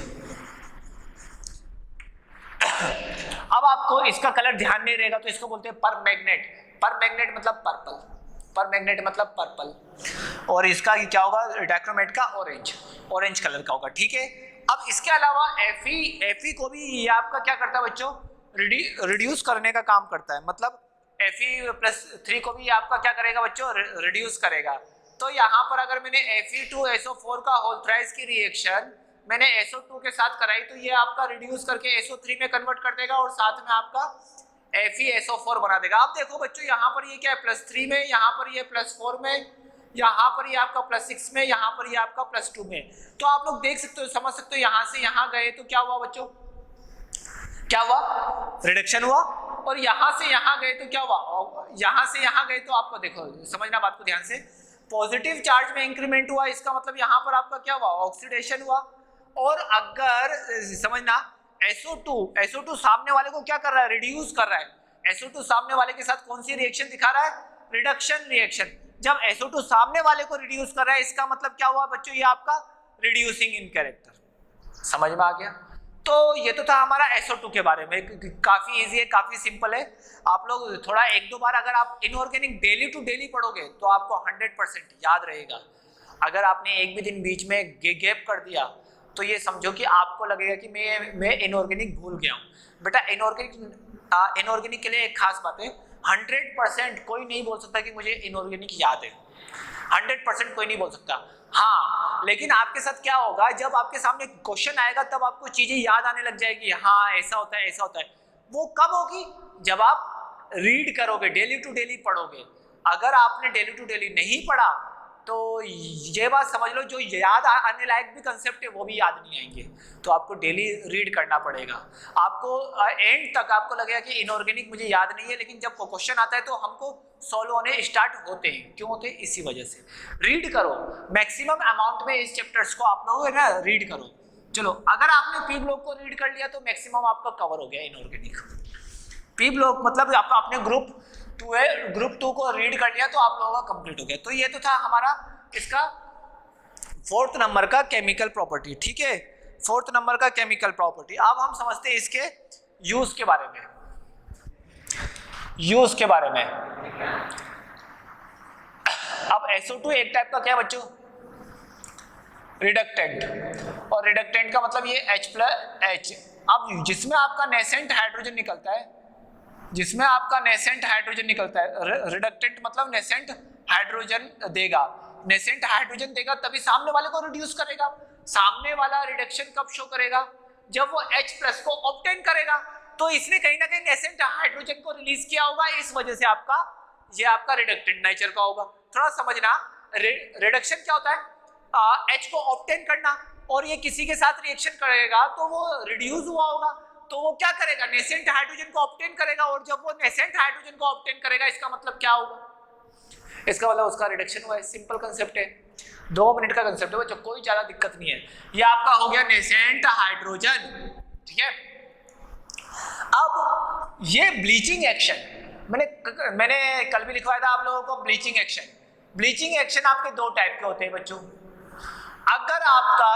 अब आपको इसका कलर ध्यान नहीं रहेगा तो इसको बोलते हैं परमैग्नेट। परमैग्नेट मतलब पर्पल, परमैग्नेट मतलब पर्पल। और इसका क्या होगा, डाइक्रोमेट का ऑरेंज, ऑरेंज कलर का होगा, ठीक है। अब इसके अलावा Fe को भी ये आपका क्या करता है बच्चों, रिड्यूस करने का काम करता है। मतलब Fe+3 को भी आपका क्या करेगा बच्चों, रिड्यूस करेगा। तो यहाँ पर अगर मैंने Fe2SO4 का होल थ्राइस की रिएक्शन मैंने SO2 के साथ कराई तो ये आपका रिड्यूस करके SO3 में कन्वर्ट कर देगा और साथ में आपका FeSO4 बना देगा। अब देखो बच्चों यहाँ पर ये क्या है, +3 में, यहाँ पर ये +4 में, यहाँ पर ये आपका +6 में, यहाँ पर ये आपका +2 में। तो आप लोग देख सकते हो, समझ सकते हो, यहाँ से यहाँ गए तो क्या हुआ बच्चों, क्या हुआ, रिडक्शन हुआ। और यहाँ से यहाँ गए तो क्या हुआ, यहाँ से यहाँ गए तो आपको देखो, समझना बात को ध्यान से, पॉजिटिव चार्ज में इंक्रीमेंट हुआ, इसका मतलब यहाँ पर आपका क्या हुआ, ऑक्सीडेशन हुआ। और अगर समझना SO2 सामने वाले को क्या कर रहा है, रिड्यूस कर रहा है। SO2 सामने वाले के साथ कौन सी रिएक्शन दिखा रहा है, रिडक्शन रिएक्शन। जब SO2 सामने वाले को रिड्यूस कर रहा है इसका मतलब क्या हुआ बच्चों, ये आपका रिड्यूसिंग इन कैरेक्टर। समझ में आ गया। तो ये तो था हमारा SO2 के बारे में, काफी इजी है, काफी सिंपल है। आप लोग थोड़ा एक दो बार अगर आप इनऑर्गेनिक डेली टू डेली पढ़ोगे तो आपको 100% याद रहेगा। अगर आपने एक भी दिन बीच में गैप कर दिया तो ये समझो कि आपको लगेगा कि मैं इनऑर्गेनिक भूल गया हूँ। बेटा इनऑर्गेनिक के लिए एक खास बात है, 100% कोई नहीं बोल सकता कि मुझे इनऑर्गेनिक याद है, 100% कोई नहीं बोल सकता। हाँ, लेकिन आपके साथ क्या होगा, जब आपके सामने क्वेश्चन आएगा तब आपको चीजें याद आने लग जाएगी, हाँ ऐसा होता है ऐसा होता है। वो कब होगी, जब आप रीड करोगे, डेली टू डेली पढ़ोगे। अगर आपने डेली टू डेली नहीं पढ़ा तो ये बात समझ लो, जो याद आने लायक भी कंसेप्ट है वो भी याद नहीं आएंगे। तो आपको डेली रीड करना पड़ेगा। आपको एंड तक आपको लगेगा कि इनऑर्गेनिक मुझे याद नहीं है, लेकिन जब क्वेश्चन आता है तो हमको सॉल्व होने स्टार्ट होते हैं। क्यों होते हैं, इसी वजह से। रीड करो, मैक्सिमम अमाउंट में इस चैप्टर्स को आप लोग है ना रीड करो। चलो, अगर आपने पी ब्लॉक को रीड कर लिया तो मैक्सिमम आपका कवर हो गया इनऑर्गेनिक। पी ब्लॉक मतलब आपने ग्रुप 2 को रीड कर लिया तो आप लोगों का कंप्लीट हो गया। तो ये तो था हमारा इसका 4th नंबर का केमिकल प्रॉपर्टी, ठीक है, 4th नंबर का केमिकल प्रॉपर्टी। अब हम समझते हैं इसके यूज के बारे में। यूज के बारे में, अब SO2 एक टाइप का क्या है बच्चों, रिडक्टेंट। और रिडक्टेंट का मतलब ये H+H। अब जिसमें आपका नेसेंट हाइड्रोजन निकलता है, जिसमें आपका नेसेंट हाइड्रोजन निकलता है, रिडक्टेंट मतलब नेसेंट हाइड्रोजन देगा। नेसेंट हाइड्रोजन देगा तभी सामने वाले को रिड्यूस करेगा। सामने वाला रिडक्शन कब शो करेगा, जब वो H+ को ऑब्टेन करेगा। तो इसने कहीं ना कहीं नेसेंट हाइड्रोजन को रिलीज किया होगा, इस वजह से आपका ये आपका रिडक्टेंट नेचर का होगा। थोड़ा समझना, रिडक्शन क्या होता है, H को ऑब्टेन करना, और ये किसी के साथ रिएक्शन करेगा तो वो रिड्यूस हुआ होगा, तो वो क्या करेगा, नेसेंट हाइड्रोजन को ऑब्टेन करेगा। और जब वो नेसेंट हाइड्रोजन को ऑब्टेन करेगा इसका मतलब क्या होगा, इसका मतलब उसका रिडक्शन हुआ है। सिंपल कंसेप्ट है, 2 मिनट का कंसेप्ट है बच्चों, कोई ज्यादा दिक्कत नहीं है। ये आपका हो गया नेसेंट हाइड्रोजन, ठीक है। अब ये ब्लीचिंग एक्शन मैंने कल भी लिखवाया था आप लोगों को। ब्लीचिंग एक्शन आपके 2 टाइप के होते हैं बच्चों। अगर आपका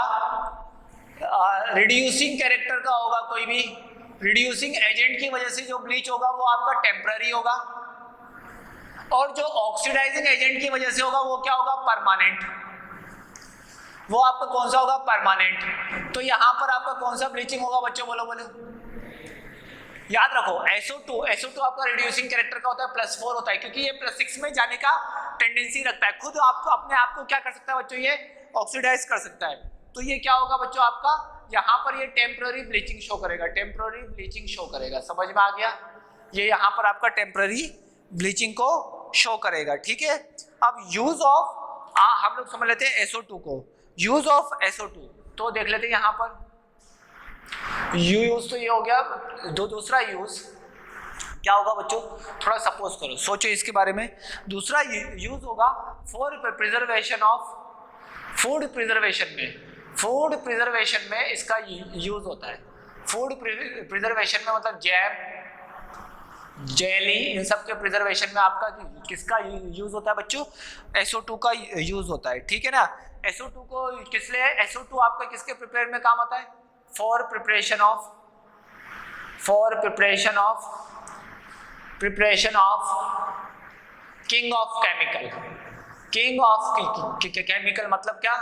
रिड्यूसिंग कैरेक्टर का होगा, कोई भी रिड्यूसिंग एजेंट की वजह से जो ब्लीच होगा वो आपका टेम्पररी होगा, और जो ऑक्सीडाइजिंग एजेंट की वजह से होगा वो क्या होगा, परमानेंट। वो आपका कौन सा होगा, परमानेंट। तो यहां पर आपका कौन सा ब्लीचिंग होगा बच्चों, बोलो बोलो। याद रखो SO2 आपका रिड्यूसिंग कैरेक्टर का होता है, +4 होता है, क्योंकि ये +6 में जाने का टेंडेंसी रखता है। खुद आपको अपने आप को क्या कर सकता है बच्चों, ये ऑक्सीडाइज कर सकता है। तो ये क्या होगा बच्चों, आपका यहाँ पर ये टेम्पररी ब्लीचिंग शो करेगा, टेम्पररी ब्लीचिंग शो करेगा। समझ में आ गया, ये यहाँ पर आपका टेम्पररी ब्लीचिंग को शो करेगा, ठीक है। अब यूज ऑफ हम लोग समझ लेते हैं SO2 को, यूज ऑफ SO2। तो देख लेते हैं यहाँ पर यूज तो ये हो गया। दूसरा यूज क्या होगा बच्चों, थोड़ा सपोज करो, सोचो इसके बारे में। दूसरा यूज होगा for preservation of food. Food preservation में इसका यूज होता है। फूड प्रिजर्वेशन में मतलब जैम, जेली, इन सब के प्रिजर्वेशन में आपका किसका यूज होता है बच्चों, SO2 का यूज होता है। ठीक है ना। SO2 को किस लिए, SO2 आपका किसके प्रिपेयर में काम आता है, for preparation of king of chemical मतलब क्या,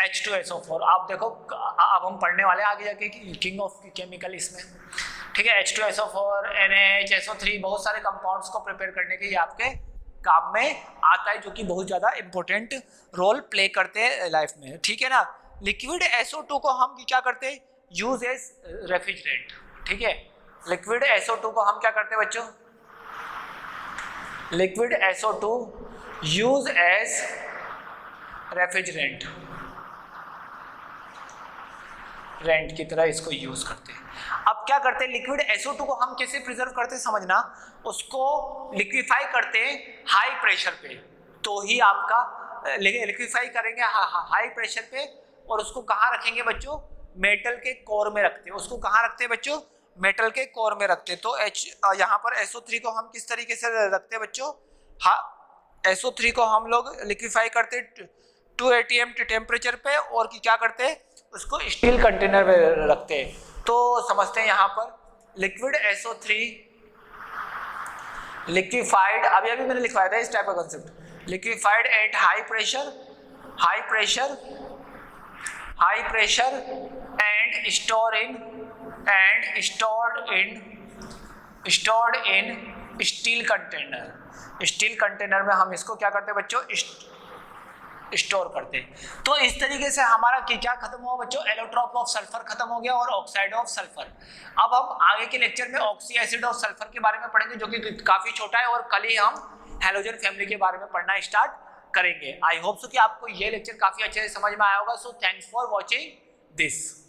H2SO4। आप देखो अब हम पढ़ने वाले आगे जाके किंग ऑफ केमिकल इसमें, ठीक है। H2SO4, NH, SO3, बहुत सारे कंपाउंड्स को प्रिपेयर करने के लिए आपके काम में आता है, जो कि बहुत ज्यादा इंपॉर्टेंट रोल प्ले करते हैं लाइफ में। ठीक है ना। लिक्विड SO2 को हम क्या करते हैं, यूज एज रेफ्रिजरेंट। ठीक है, लिक्विड SO2 को हम क्या करते हैं बच्चों, liquid SO2 use as refrigerant की तरह इसको यूज करते हैं। अब क्या करते हैं, लिक्विड SO2 को हम कैसे प्रिजर्व करते हैं समझना, उसको लिक्विफाई करते हैं हाई प्रेशर पे, तो ही आपका लिक्विफाई करेंगे हाई प्रेशर पे, और उसको कहाँ रखेंगे बच्चों, मेटल के कोर में रखते हैं। उसको कहाँ रखते हैं बच्चों, मेटल के कोर में रखते हैं। तो यहाँ पर SO3 को हम किस तरीके से रखते हैं बच्चों, SO3 को हम लोग लिक्विफाई करते 280 टेम्परेचर पे, और क्या करते हैं, उसको स्टील कंटेनर में रखते हैं। तो समझते हैं यहाँ पर लिक्विड SO3 लिक्विफाइड, अभी मैंने लिखवाया था इस टाइप का concept, liquefied at high pressure and stored in steel container में हम इसको क्या करते हैं बच्चों, स्टोर करते हैं। तो इस तरीके से हमारा क्या खत्म हुआ बच्चों, एलोट्रॉप ऑफ सल्फर खत्म हो गया और ऑक्साइड ऑफ सल्फर। अब हम आगे के लेक्चर में ऑक्सी एसिड ऑफ सल्फर के बारे में पढ़ेंगे, जो कि काफी छोटा है, और कल ही हम हैलोजन फैमिली के बारे में पढ़ना स्टार्ट करेंगे। आई होप सो कि आपको ये लेक्चर काफी अच्छे से समझ में आया होगा। So thanks for watching this.